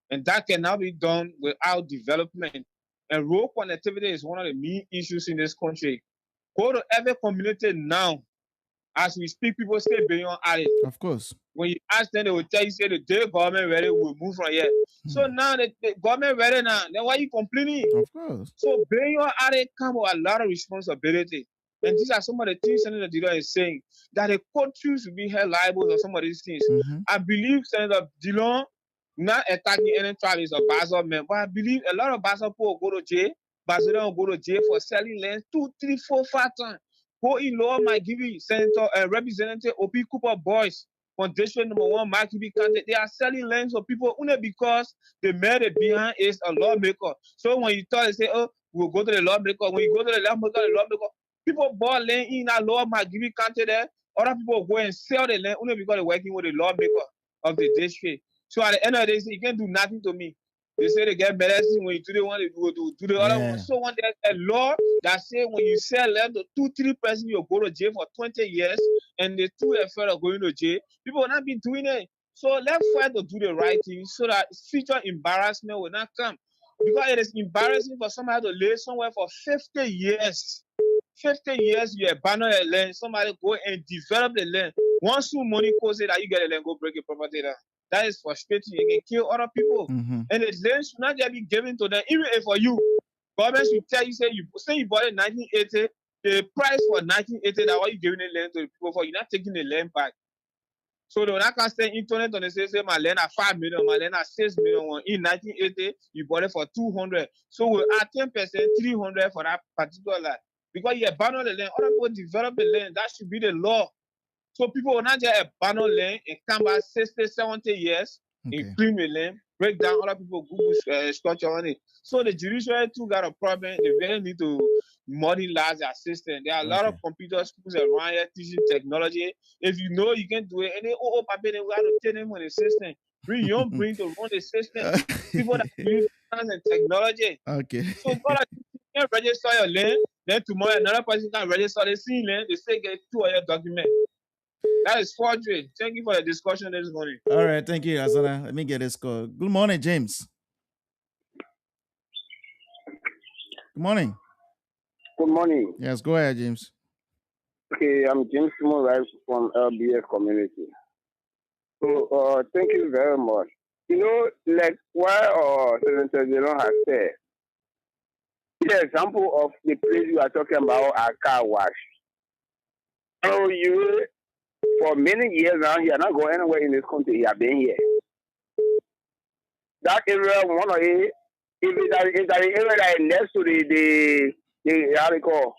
And that cannot be done without development. And road connectivity is one of the main issues in this country. Go to every community now. As we speak, people stay beyond at it. Of course. When you ask them, they will tell you, say the day government ready, we'll move from here. So now the government ready now, then why are you complaining? Of course. So beyond at it come with a lot of responsibility. And these are some of the things Senator Dillon is saying, that the country should be held liable for some of these things. I believe Senator Dillon not attacking any tribes or Basel men, but I believe a lot of Basel people will go to jail. Basel will go to jail for selling land 2, 3, 4, 5 times. Go in law might give you Senator Representative O.P. Cooper Boys from District Number 1, Mark County. They are selling lands for people only because the man behind is a lawmaker. So when you talk, they say, oh, we'll go to the lawmaker. When you go to the lawmaker, people bought land in that law might give you County there. Other people go and sell the land only because they're working with the lawmaker of the district. So at the end of the day, you can't do nothing to me. They say they get medicine when you do the one, they do the other one. So when there's a law that says when you sell land to 2-3 persons, you'll go to jail for 20 years, and the 2 are going to jail, people will not be doing it. So let's fight to do the right thing so that future embarrassment will not come. Because it is embarrassing for somebody to live somewhere for 50 years. 50 years, you abandon the land, somebody go and develop the land. Once some money costs it, that you get the land, go break your property down. That is frustrating. You can kill other people. And the land should not just be given to them. Even if for you, government should tell you, say you bought it in 1980, the price for 1980, that what you giving the land to the people for, you're not taking the land back. So they will not can say internet and they say my land at 5 million, my land at 6 million. In 1980, you bought it for 200. So we'll add 10%, 300 for that particular land. Because you abandon the land, other people develop the land. That should be the law. So people will not just abandon land and come back 60, 70 years and clean the land, break down other people Google structure on it. So the judiciary too got a problem. They really need to modernize their system. There are a lot of computer schools around here teaching technology. If you know you can do it, and they paper, they will have to tell them on the system. Bring your brain to run the system. People that use science and technology. So you can register your land. Then tomorrow another person can register the same land. They say get 2 of your documents. That is forgery. Thank you for the discussion this morning. All right, thank you, Asana. Let me get this call. Good morning, James. Good morning. Good morning. Yes, go ahead, James. Okay, I'm James Rice from LBF community. So thank you very much. You know, like what Senator Dillon has said, the example of the place you are talking about, a car wash. So you, for many years now, you are not going anywhere in this country. You have been here. That area, one of it, if that is the area that is next to the how they call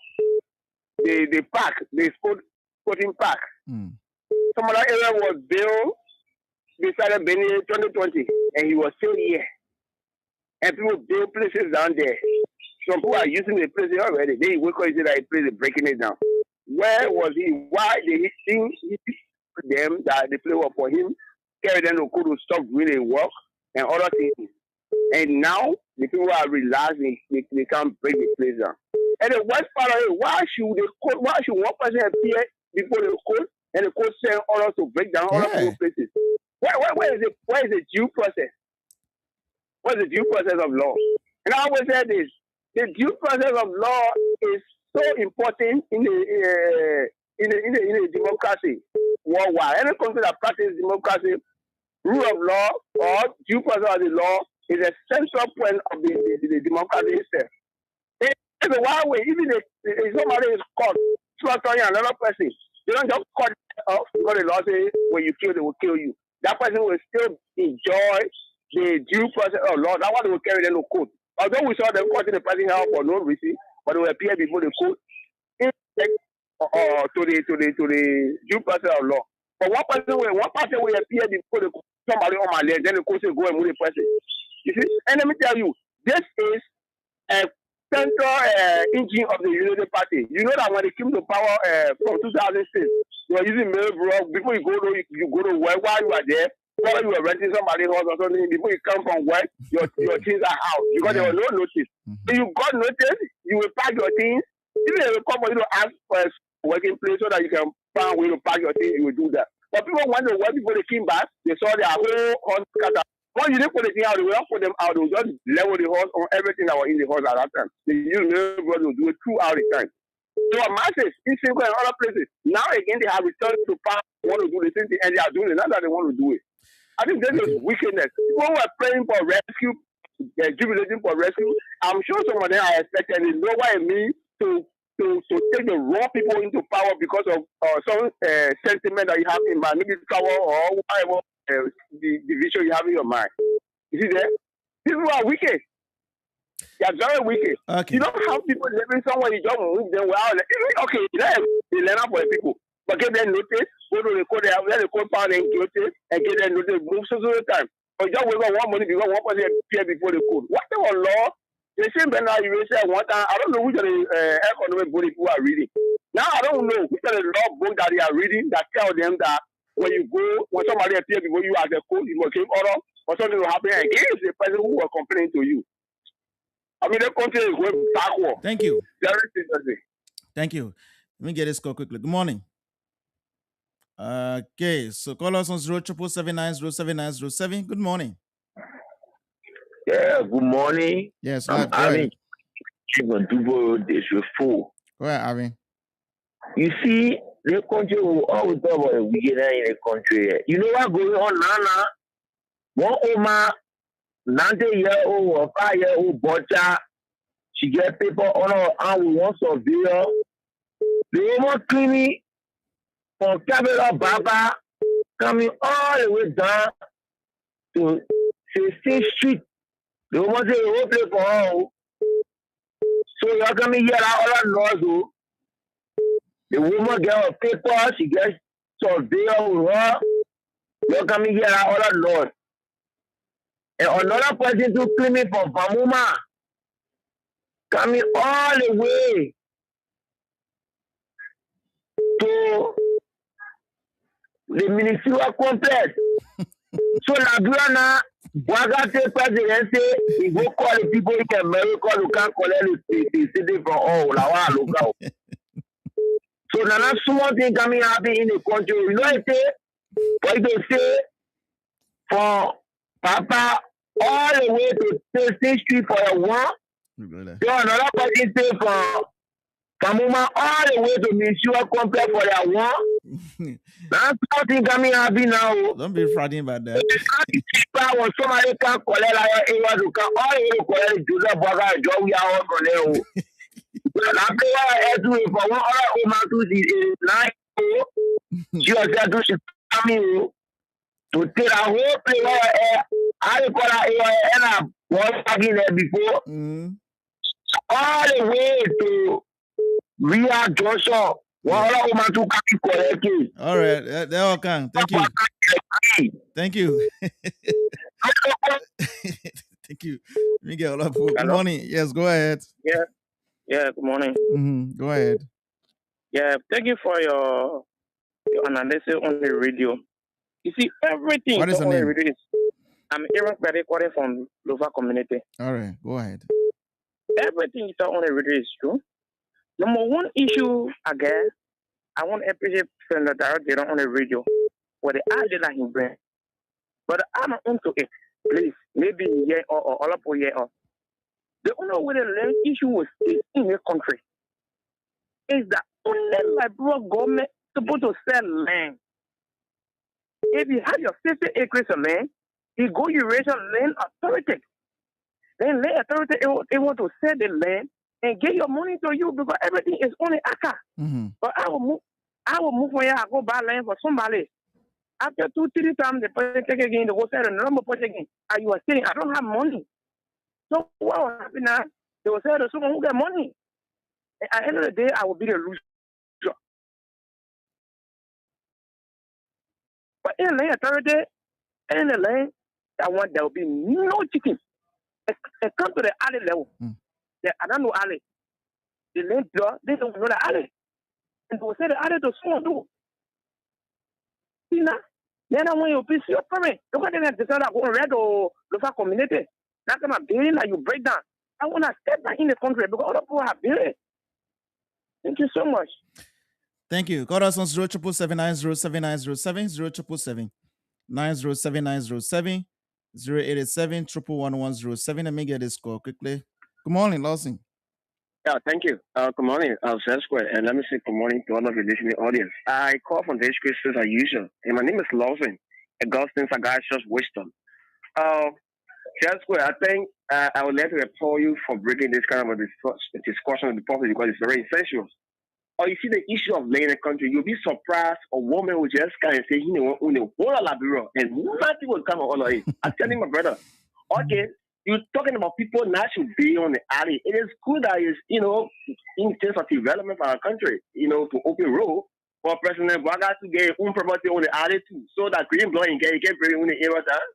the park, the sporting park. Some of that area was built beside Benny 2020, and he was still here. And people build places down there. Some people are using the place already. They wake up and say that the place is breaking it down. Where was he? Why did he think them that the place was for him? Carry them to go to stop doing the work and other things. And now the people are realizing they can't break the place down. And the worst part of it, why should one person appear before the court and the court send others to break down other people's places? Where is the due process? What is the due process of law? And I always say this: the due process of law is so important in a democracy worldwide. Any country that practices democracy, rule of law or due process of the law is a central point of the democracy itself. It's a one way, even if somebody is caught slaughtering another person, they don't just cut off because the law says when you kill, they will kill you. That person will still enjoy the due process of law. That's why they will carry them to court. Although we saw them cutting the person out for no reason, but they will appear before the court to the due process of law. But one person will appear before the court, somebody on my leg, then the court will go and move the person. You see? And let me tell you, this is a central engine of the Unity Party. You know that when they came to power from 2006, they were using mail before you go to work while you are there, while you are renting somebody's house or something, before you come from work, your things are out because there was no notice. If you got notice, you will pack your things. Even if you come for you to ask for a working place so that you can find a way to pack your things, you will do that. But people went to work before they came back, they saw their whole house scattered. When you didn't put the thing out, they will not put them out. They will just level the horse on everything that was in the horse at that time. They use railroad to do it throughout the time. So masses in Single and other places, now again they have returned to power, want to do the same thing, and they are doing it. Not that they want to do it. I think this is wickedness. People who are praying for rescue, they're jubilating for rescue. I'm sure some of them are expecting. They know what it means to take the wrong people into power because of some sentiment that you have in mind, maybe power or whatever. The vision you have in your mind. You see there? People are wicked. They are very wicked. Okay. You don't have people living somewhere, you just move them well. Okay, they learn up for the people. But get them notice, go to the court, let the court pound and guilty, and get them notice, move so the time. But you just wait for one money because one person appear before the court. What type of law? The same thing now you will say one time, I don't know which of the economic book people are reading. Now I don't know which of the law book that they are reading that tell them that when you go, when somebody appears before you as a court, you must give order or something will happen against the person who was complaining to you. I mean, the country is going backward. Thank you. Very seriously. Thank you. Let me get this call quickly. Good morning. Okay, so call us on 0777907. Good morning. Yeah, good morning. Yes, I'm Arvin. Go ahead, Arvin. You see, the country will always talk about the wickedness in the country. You know what going on now? One Oma, 90-year-old or 5-year-old butcher, she get paper on her arm with one surveyor. The woman cleaning from Capital Baba coming all the way down to 16th Street. The woman say the whole place for her. So you're coming here all that noise. The woman get her paper, she gets surveyor with her. You're coming here all that noise. And another person to claiming from Bamuma coming all the way to the ministerial complex. So Lagrana, Boagate president say he go call the people in America who can't collect the city from all Lawa local. So now small thing coming happen in the country. You know what I say? For you to say for Papa all the way to 16th Street for a one. So another person say from Kamuma all the way to Ministerial Complex for that one. That's something coming happen now. Don't be frightened about that. When somebody can collect like area to come all the way to collect Joseph Boga and Joe we are all from there. I play I do it for one other woman to see 9. She was there to she coming to take a whole play where I call her and I was talking there before. All the way to Ria Johnson. One other woman to come collect it. All right, they all come. Thank you. Thank you. Thank you. Let me get a lot of good Hello? morning. Yes, go ahead. Yeah, good morning. Go ahead. Yeah, thank you for your analysis on the radio. You see, everything What is on your the name? radio I'm Aaron Perry calling from Lova community. All right, go ahead. Everything you talk on the radio is true. Number one issue, again, I want to appreciate Senator Darrell on the radio for the idea that he brings. But I'm into it. Please, maybe a year or all up a year or. The only way the land issue was still in the country is that only liberal government supposed to sell land. If you have your 50 acres of land, you go, you raise a land authority. Then land authority able to sell the land and get your money to you because everything is only ACA. But I will move from here, I go buy land for somebody. After 2-3 times, the person take again, they go sell the number person again. And you are saying, I don't have money. So what will happen now? They will sell to someone who get money. And at the end of the day, I will be the loser. But in the land authority, in the land, I want there will be no chicken. It comes to the alley level. I don't know alley. The land draw, they don't know the alley. And they will say the alley to someone too. See now? Then I want you to be your permit. Look at the design of red or local community. That's my building that you break down. I want to step back in the country because other people have built it. Thank you so much. Thank you. Call us on 077907907, 077907907, 087-11107. Let me get this call quickly. Good morning, Lawson. Yeah, thank you. Good morning, Square, and let me say good morning to all of the listening audience. I call from the HQ as usual, and my name is Lawson, Augustine Sagacious Wisdom. Square, I think I would like to applaud you for breaking this kind of a discussion of the public because it's very essential. Or you see the issue of land in the country, you'll be surprised a woman will just come and say, you know, whole of bureau, and nothing will come all of it. I'm telling my brother, okay, you're talking about people now should be on the alley. It is good that it's, you know, in terms of development for our country, you know, to open road for President Baga to get own property on the alley too, so that green blowing can bring on the area down.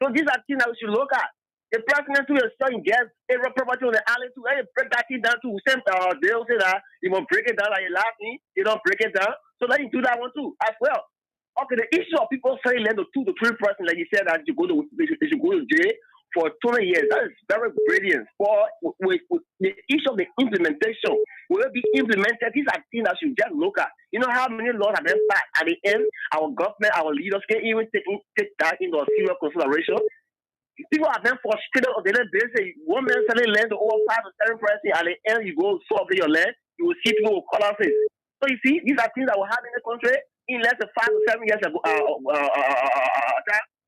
So these are things that we should look at. The president too is trying to get area property on the alley too. Hey, break that thing down too. Same they'll say that you want to break it down like you're laughing, you don't break it down. So let him do that one too as well. Okay, the issue of people selling land to 2 to 3 persons, like you said, that they should go to jail for 20 years. That is very brilliant. For with the issue of the implementation, will it be implemented? These are things that should just look at. You know how many laws have been passed at the end? Our government, our leaders can even take that into a serious consideration. People have been frustrated on the daily basis. One man selling land to over 5 to 7 persons. At the end, you go solve your land. You will see people with colors. So you see, these are things that will happen in the country in less than 5 to 7 years ago.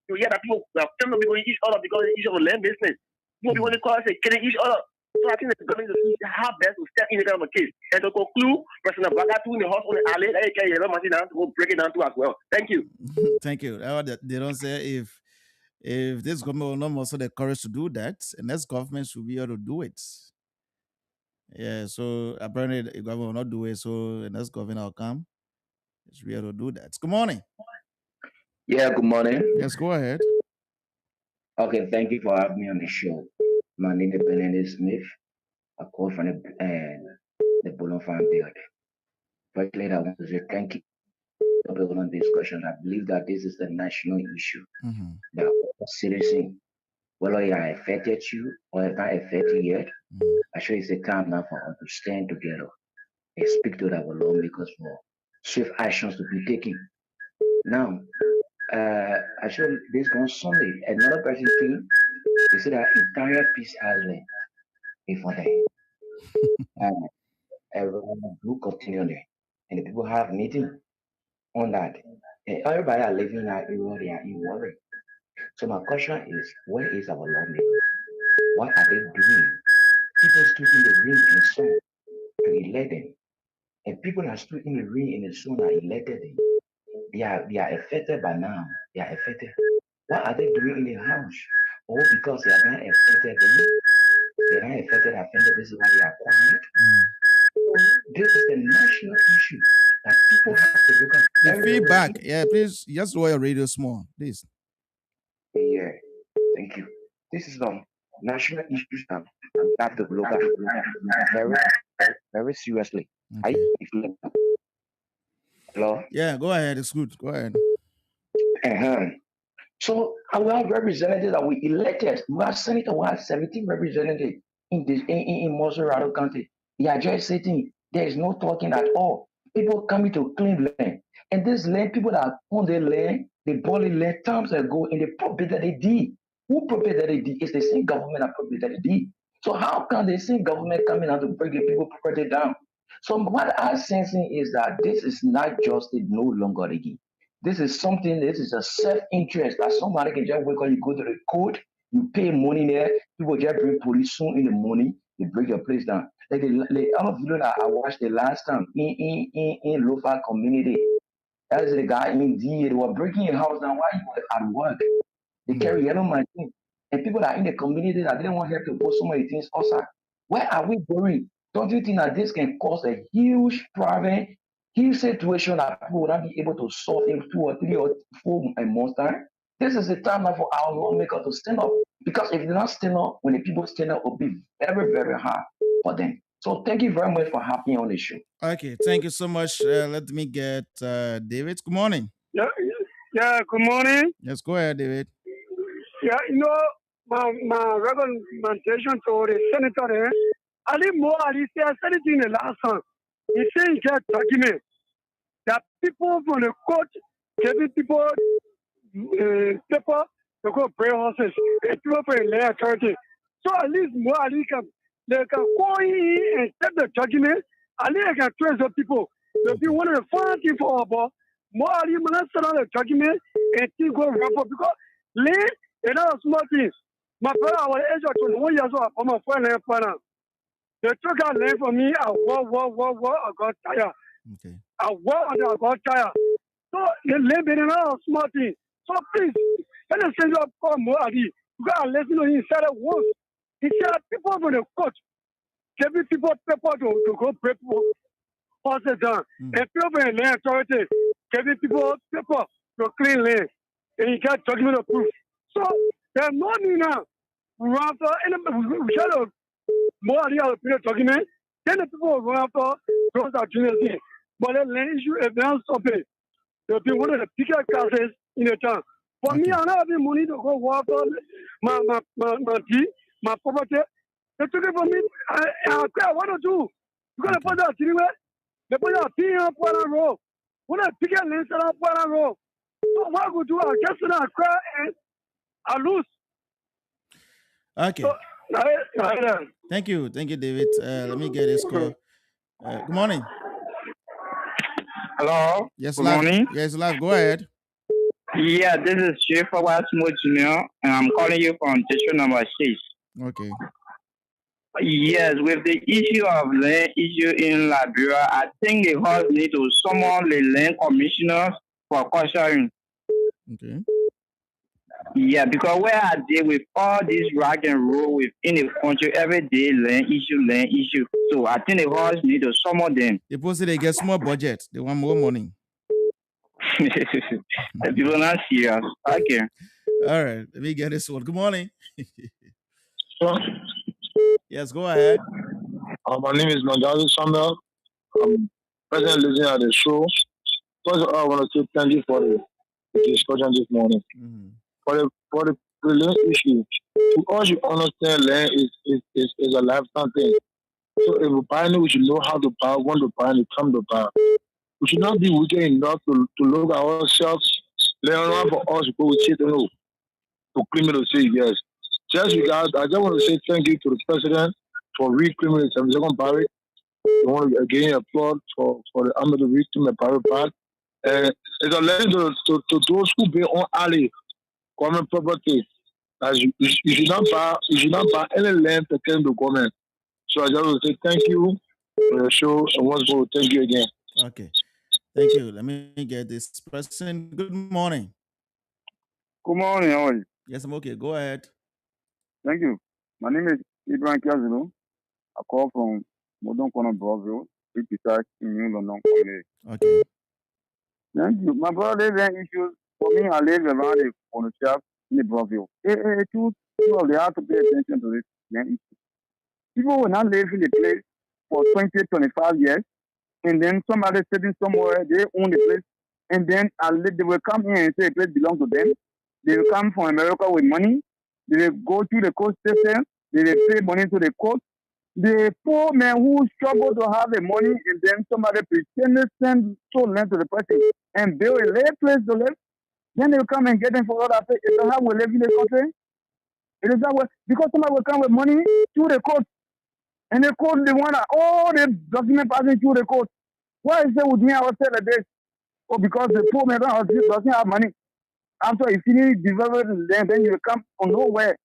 You hear that people people each other because of each other land business. People they call us killing each other. So I think the government is how best to step in the kind of a case. And to conclude, President Bagatu in the house on the alley, they can have machine down to go break it down too as well. Thank you. Thank you. They don't say if this government will not muster the courage to do that, and this government should be able to do it. Yeah, so apparently the government will not do it, so the next government will come. It should be able to do that. Good morning. Yeah, good morning. Yes, go ahead. Okay, thank you for having me on the show. My name is Benedict Smith. I call from the Boulogne Farm Build. Firstly, I want to say thank you for the on discussion. I believe that this is a national issue. That citizen, whether it has affected you or it not affected yet, actually it's a time now for us to stand together and speak to our lawmakers for swift actions to be taken. Now, actually, this on Sunday, another person came. They said that entire Peace Island is for them. And everyone do continue there. And the people have meeting on that. And everybody are living in that area, they are in worry. So my question is, where is our lawmakers? What are they doing? People stood in the rain and sun to elect them. And people that stood in the rain and the sun are elected them. They are affected by now. They are affected. What are they doing in the house? Or because they are not affected, they are not affected, offended, this is why they are quiet. This is the national issue that people have to look at. The feedback, yeah, please just lower your radio small, please. Yeah, thank you. This is national issues that we have to look at very, very seriously. Okay. Hello? Yeah, go ahead. It's good. Go ahead. Uh-huh. So our representatives that we elected, we have senator, we have 17 representatives in this in Moserado County. They are just sitting. There is no talking at all. People coming to claim land. And this land, people that own their land, they bought the land times ago in the proprietary deed. Who proprietary deed? It's the same government that proprietary deed. So how can the same government coming out to break the people property down? So what I'm sensing is that this is not just no longer a deed. This is something, this is a self-interest that somebody can just wake up, you go to the court, you pay money there, people just bring police soon in the morning, they break your place down. Like all of you know that I watched the last time in local community. That's the guy in D, they were breaking a house down while he was at work. They carry yellow machine. And people that are in the community that didn't want help to post so many things outside. Where are we going? Don't you think that this can cause a huge problem, huge situation that people will not be able to solve in 2 or 3 or 4 months time? This is the time now for our lawmakers to stand up. Because if they not stand up, when the people stand up, it will be very, very hard for them. So thank you very much for having me on the show. Okay, thank you so much. Let me get David. Good morning. Yeah, good morning. Yes, go ahead, David. Yeah, my recommendation to the senator there, Ali Mo Ali said anything the last time. He said he get document that people from the court giving people paper to go pray horses, people for the land authority. So at least Mo Ali they can go in and take the document. Ali can trace the people. If you want to find thing for about Mo Ali must send out the document and things go wrong because land is not a small thing. My brother, I was age of 21 years old. I'm a friend and partner. They took out land for me. I I got tired. Okay. I got tired. So the land is not a small thing. So please, let us send you up for Mo Ali. Because I listen to him said it once. He said people from the court giving people paper to go pray for horses down. And people from the land authority giving people paper to clean land. And he got document of proof. So there's no need now. We run after we try to more idea of the document. Then the people will run after those are doing the thing. But the land issue is now stopping. They'll be one of the bigger classes in the town. For me, I don't have the money to go work on my property. They took it from me. I what to do? You're gonna put that anywhere. They put that thing up on a road. When I pick a lens up on a road. So what I could do, I just I cry and I lose. Okay. So, Thank you, David. Let me get this call. Good morning. Hello. Yes, Good live. morning. Yes, live. Go ahead. Yeah, this is Chief Awasmo Jr. and I'm calling you from district number 6. Okay. Yes, with the issue of land issue in Liberia, I think the house need to summon the land commissioners for caution. Okay. Yeah, because where are they with all this rock and roll within the country every day, land issue. So I think the house need to summon them. They posted they get small budget. They want more money. People are not serious. Okay. All right. Let me get this one. Good morning. Yes, go ahead. My name is Manjari Samuel. I'm present listening at the show. First of all, I want to say thank you for the discussion this morning. For the land issue, to all you understand, land is a lifetime thing. So if we buy it, we should know how to buy, when to buy, and come to buy. We should not be wicked enough to look at ourselves, lay around for us, but we say no. To claim it to say yes. Just because I just want to say thank you to the president for reclaiming the 72nd barrack. I want to again applaud for the army to reclaim the barrack back. And it's a lesson to those who be on alley government property. As you should not buy any land pertaining to government. So I just want to say thank you for the show and once more thank you again. Okay. Thank you. Let me get this person. Good morning. Good morning, how are you? Yes, I'm okay. Go ahead. Thank you. My name is Ibrahim Kiazulu. I call from Modern Corner, Brazil, beside in New London. Okay. Thank you. My brother lives in issues. For me, I live around the shop in Brazil. So they have to pay attention to this land issue. People will not live in the place for 20, 25 years, and then somebody sitting somewhere, they own the place, and then they will come here and say the place belongs to them. They will come from America with money. They will go to the court system. They will pay money to the court. The poor man who struggle to have the money, and then somebody pretend to send land to the person and build a lay place to live, then they will come and get them for all that. Is that how we live in the country? It is that way, because somebody will come with money to the court, and the court, they want all the document passing through the court. Why is that with me? I was saying like this. Oh, because the poor man doesn't have money. After he finish developing land, then you will come from nowhere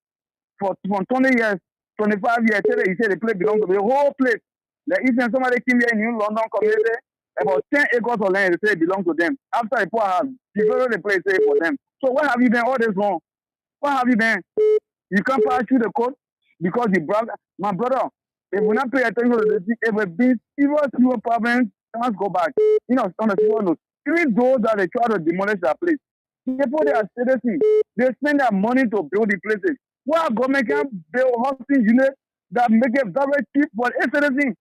for 20 years, 25 years. He said the place belongs to the whole place. Like if somebody came here in New London community, about 10 acres of land, they say it belongs to them. After the poor have developed the place, say for them. So where have you been all this long? Where have you been? You can't pass through the court because you brother, my brother, if we not pay attention to this, if we be serious problems, let's go back. You know, on the serious note, even those that they try to demolish that place, people they are citizens, they spend their money to build the places. Why government can build housing units that make it very cheap for a citizen?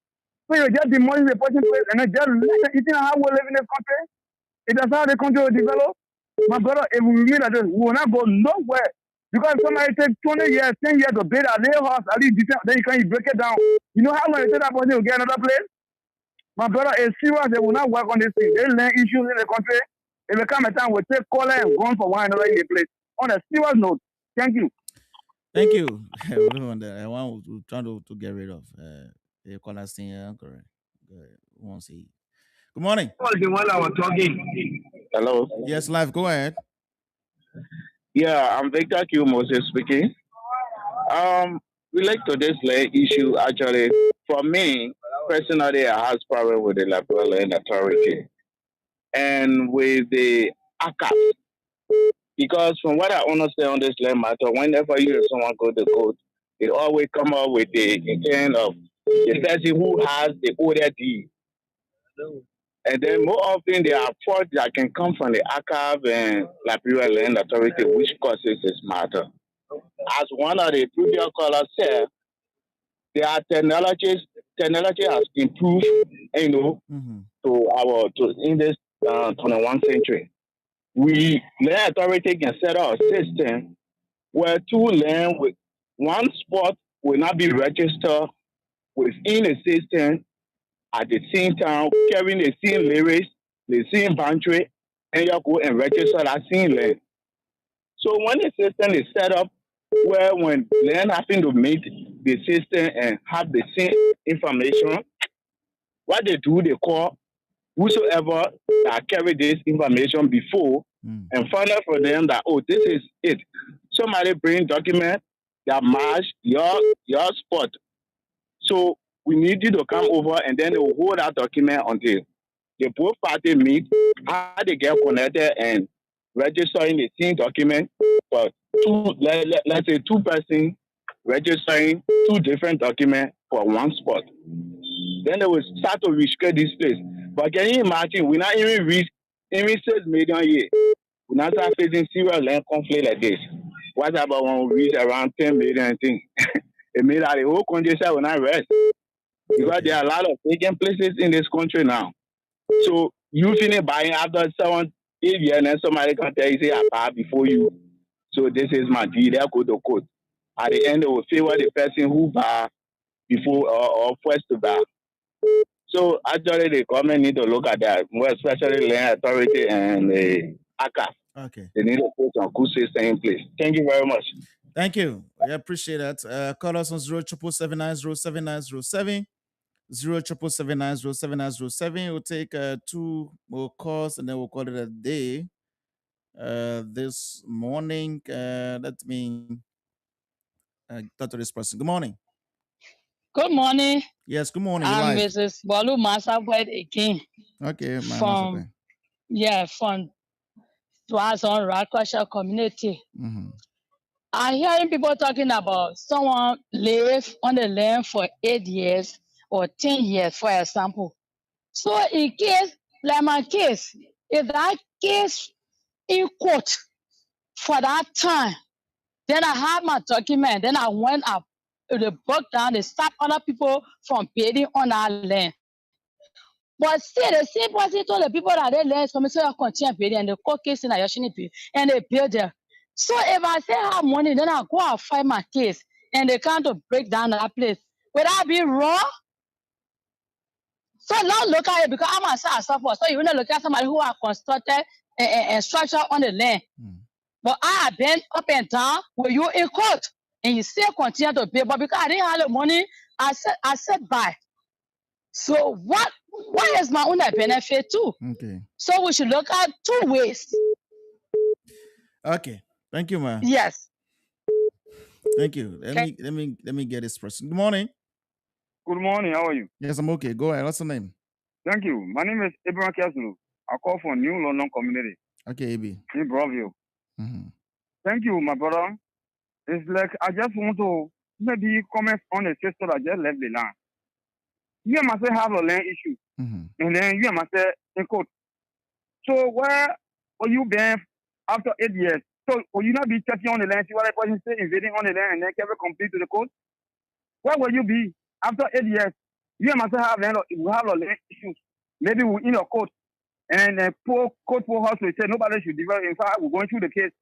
So you just demolish the person place and then just let it how we live in this country. It is how the country will develop. My brother, if we remain like this, we will not go nowhere. Because somebody take 20 years, 10 years to build a little house, at least then you can break it down. You know how long it takes that person to get another place? My brother, it's serious. They will not work on this thing. They learn issues in the country. If it come a time, we'll take color and gun for one another in the place. On a serious note, thank you. Thank you. I want to try to get rid of the callers thing. Correct. Won't see. Good morning. The one I was talking. Hello. Yes, live. Go ahead. Yeah, I'm Victor Q. Moses speaking. Relate to this land issue, actually, for me, personally, I have problem with the Liberal Land Authority and with the ACAF. Because from what I understand on this land matter, whenever you and someone go to court, it always come up with the intent of the person who has the older deed. And then more often there are faults that can come from the ACAF and Liberal Land Authority, which causes this matter. As one of the previous callers said, there are technology has improved, you know, in this 21st century. Land authority can set up a system where two land with one spot will not be registered within a system at the same time, carrying the same lyrics, the same boundary, and you go and register that same land. So when the system is set up, where when land happen to meet the system and have the same information, what they do, they call whosoever that carry this information before and find out for them that, oh, this is it. Somebody bring document that match your spot. So we need you to come over and then they will hold that document until the both parties meet, how they get connected and registering the same document for let's say two persons registering two different documents for one spot. Then they will start to restrict this place. But can you imagine, we're not even reach 6 million a year. We're not start facing serious land conflict like this. What about when we reach around 10 million things? It means that the whole country will not rest. Because there are a lot of vacant places in this country now. So you finish buying after 7-8 years and then somebody can tell you, say, I buy before you. So this is my deal, they'll go to court. At the end, they will favor the person who buy before or first to buy. So actually, the government need to look at that, more especially land authority and the ACAF. Okay. They need to put some good system in place. Thank you very much. Thank you. I appreciate that. Call us on 0777907 0777907. We'll take 2 more calls and then we'll call it a day. This morning, let me talk to this person. Good morning. Good morning. Yes, good morning. I'm Mrs. Bolu Masabwed again. Okay, from Twazon Rakasha community. I'm hearing people talking about someone live on the land for 8 years or 10 years, for example. So in case, like my case, if that case in court for that time, Then I had my document. Then I went up, they broke down, they stopped other people from building on our land. But still, the same person told the people that they land, so I continue building, and the court case in a Yashini, and they build there. So if I say I have money, then I go and fight my case, and they come to break down that place. Would I be wrong? So now look at it, because I'm a support. So you want to look at somebody who have constructed a structure on the land. But I have been up and down with you in court, and you still continue to pay. But because I didn't have the money, I said bye. So what is my own benefit too? Okay. So we should look at two ways. Okay. Thank you, ma. Yes. Thank you. Let me get this person. Good morning. Good morning. How are you? Yes, I'm okay. Go ahead. What's the name? Thank you. My name is Abraham Kasulu. I call from New London Community Okay, AB. in Broadview. Mm-hmm. Thank you, my brother. It's like I just want to maybe comment on the sister that just left the land. You and myself have a land issue, and then you and myself in court. So where are you been after 8 years? So will you not be checking on the land, see what the person say, invading on the land, and then never complete to the court? Where will you be after 8 years? You and myself have land, we have a land issue. Maybe we're in a court, and the court for us will say nobody should develop. In fact, we're going through the case.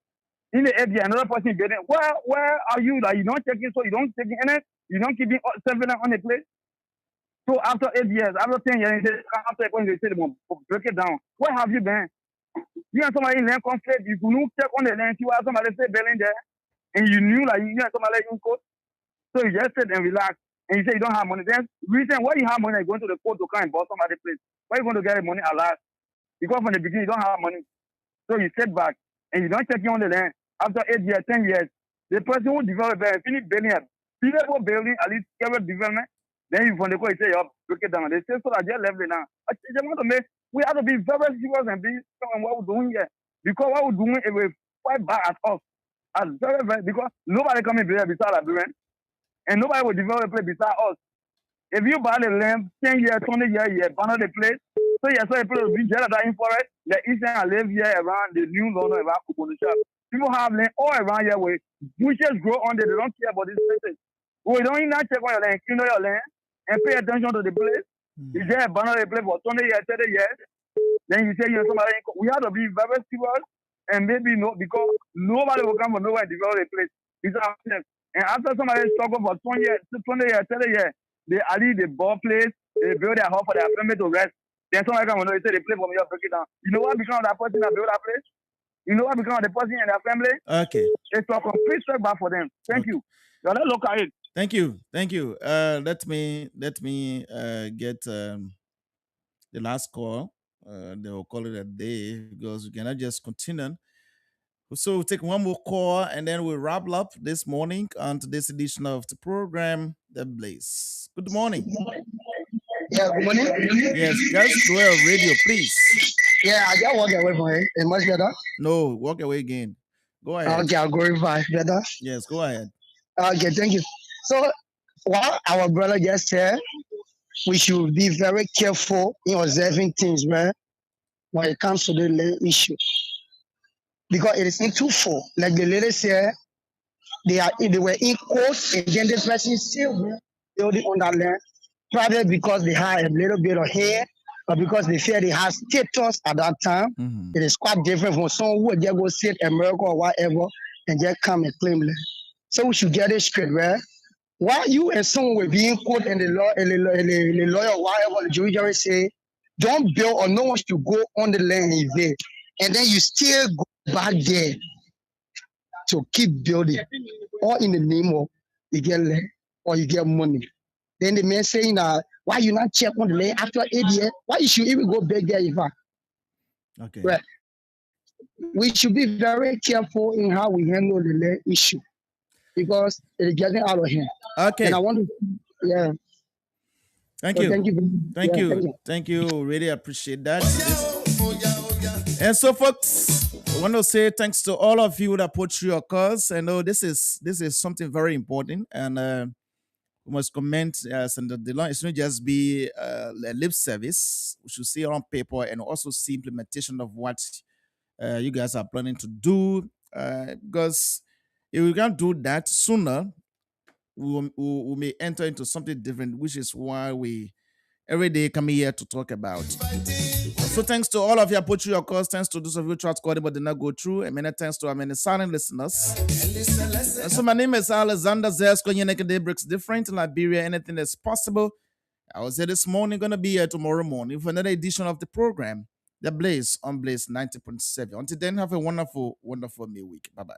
In the area, another person building. Where are you that you don't check it, so you don't take it in it, you don't keep it surveillance on the place? So after 8 years, after 10 years, after they say they want to break it down. Where have you been? You and somebody in land conflict, you couldn't check on the land, see what somebody say building there, and you knew like you and somebody in court. So you just sit and relax, and you say you don't have money. Then reason why you have money, you're going to the court to come and buy somebody's place. Why are you going to get the money a lot? Because from the beginning you don't have money. So you sit back and you don't check on the land. After 8 years, 10 years, the person who develop a finish building, people building at least cover development, then you from the court say, break it down. They say, so I just left it now. I just want to make, we have to be very serious and be on what we're doing here. Because what we're doing, it will fight back at us. As very, very, because nobody coming here beside our parents, and nobody will develop a place beside us. If you buy the land, 10 years, 20 years, you abandon the place. So you saw a place will be there in forest. The eastern I live here around the new London, around Kubonisha. People have land all around here where bushes grow on there. They don't care about these places. We don't even check on your land, clean your land, and pay attention to the place. You just abandon the place for 20 years, 30 years. Then you say you're somebody. We have to be very serious and maybe no, because nobody will come from nowhere and develop a place. And after somebody struggle for 20 years, 30 years, they ali the ball place, they build their house for their family to rest. Then somebody come and say they play for me, break it down. You know what become of that person that build that place? You know what become of the person and their family? Okay. It's a complete setback for them. Thank you. Now let's look at it. Thank you. Let me get the last call. They will call it a day because we cannot just continue. So we'll take one more call and then we'll wrap up this morning on today's edition of the program, The Blaze. Good morning. Yeah, good morning. Yes, just go ahead, radio, please. Yeah, I just walk away from it. It's much better. No, walk away again. Go ahead. Okay, I'll go revive better. Yes, go ahead. Okay, thank you. So, what our brother just said, we should be very careful in observing things, right? When it comes to the land issue. Because it is in twofold. Like the lady said, they were in court, and then this person still building on that land, probably because they had a little bit of hair, or because they feel they have status at that time. It is quite different from someone who would just go sit in America or whatever and just come and claim land. So we should get it straight, right? While you and someone will be in court and the lawyer or whatever, the judiciary say, don't build or no one should go on the land and invade. And then you still go back there to keep building, or in the name of you get land or you get money. Then the man saying that why you not check on the land after 8 years? Why you should even go back there if okay. Right. We should be very careful in how we handle the land issue because it is getting out of hand. Okay. And I want to, yeah. Thank So you. Thank you. Thank you. Really appreciate that. And so, folks, I want to say thanks to all of you that put through your calls. I know this is something very important, and we must comment Senator DeLong. It shouldn't just be a lip service. We should see it on paper and also see implementation of what you guys are planning to do, because If we can't do that sooner, we may enter into something different, which is why we every day come here to talk about. So thanks to all of you who put through your calls. Thanks to those of you who tried calling but did not go through. And many thanks to our many silent listeners. And so my name is Alexander Zesko. Your day breaks different in Liberia. Anything that's possible. I was here this morning, going to be here tomorrow morning for another edition of the program, The Blaze on Blaze 90.7. Until then, have a wonderful, wonderful new week. Bye-bye.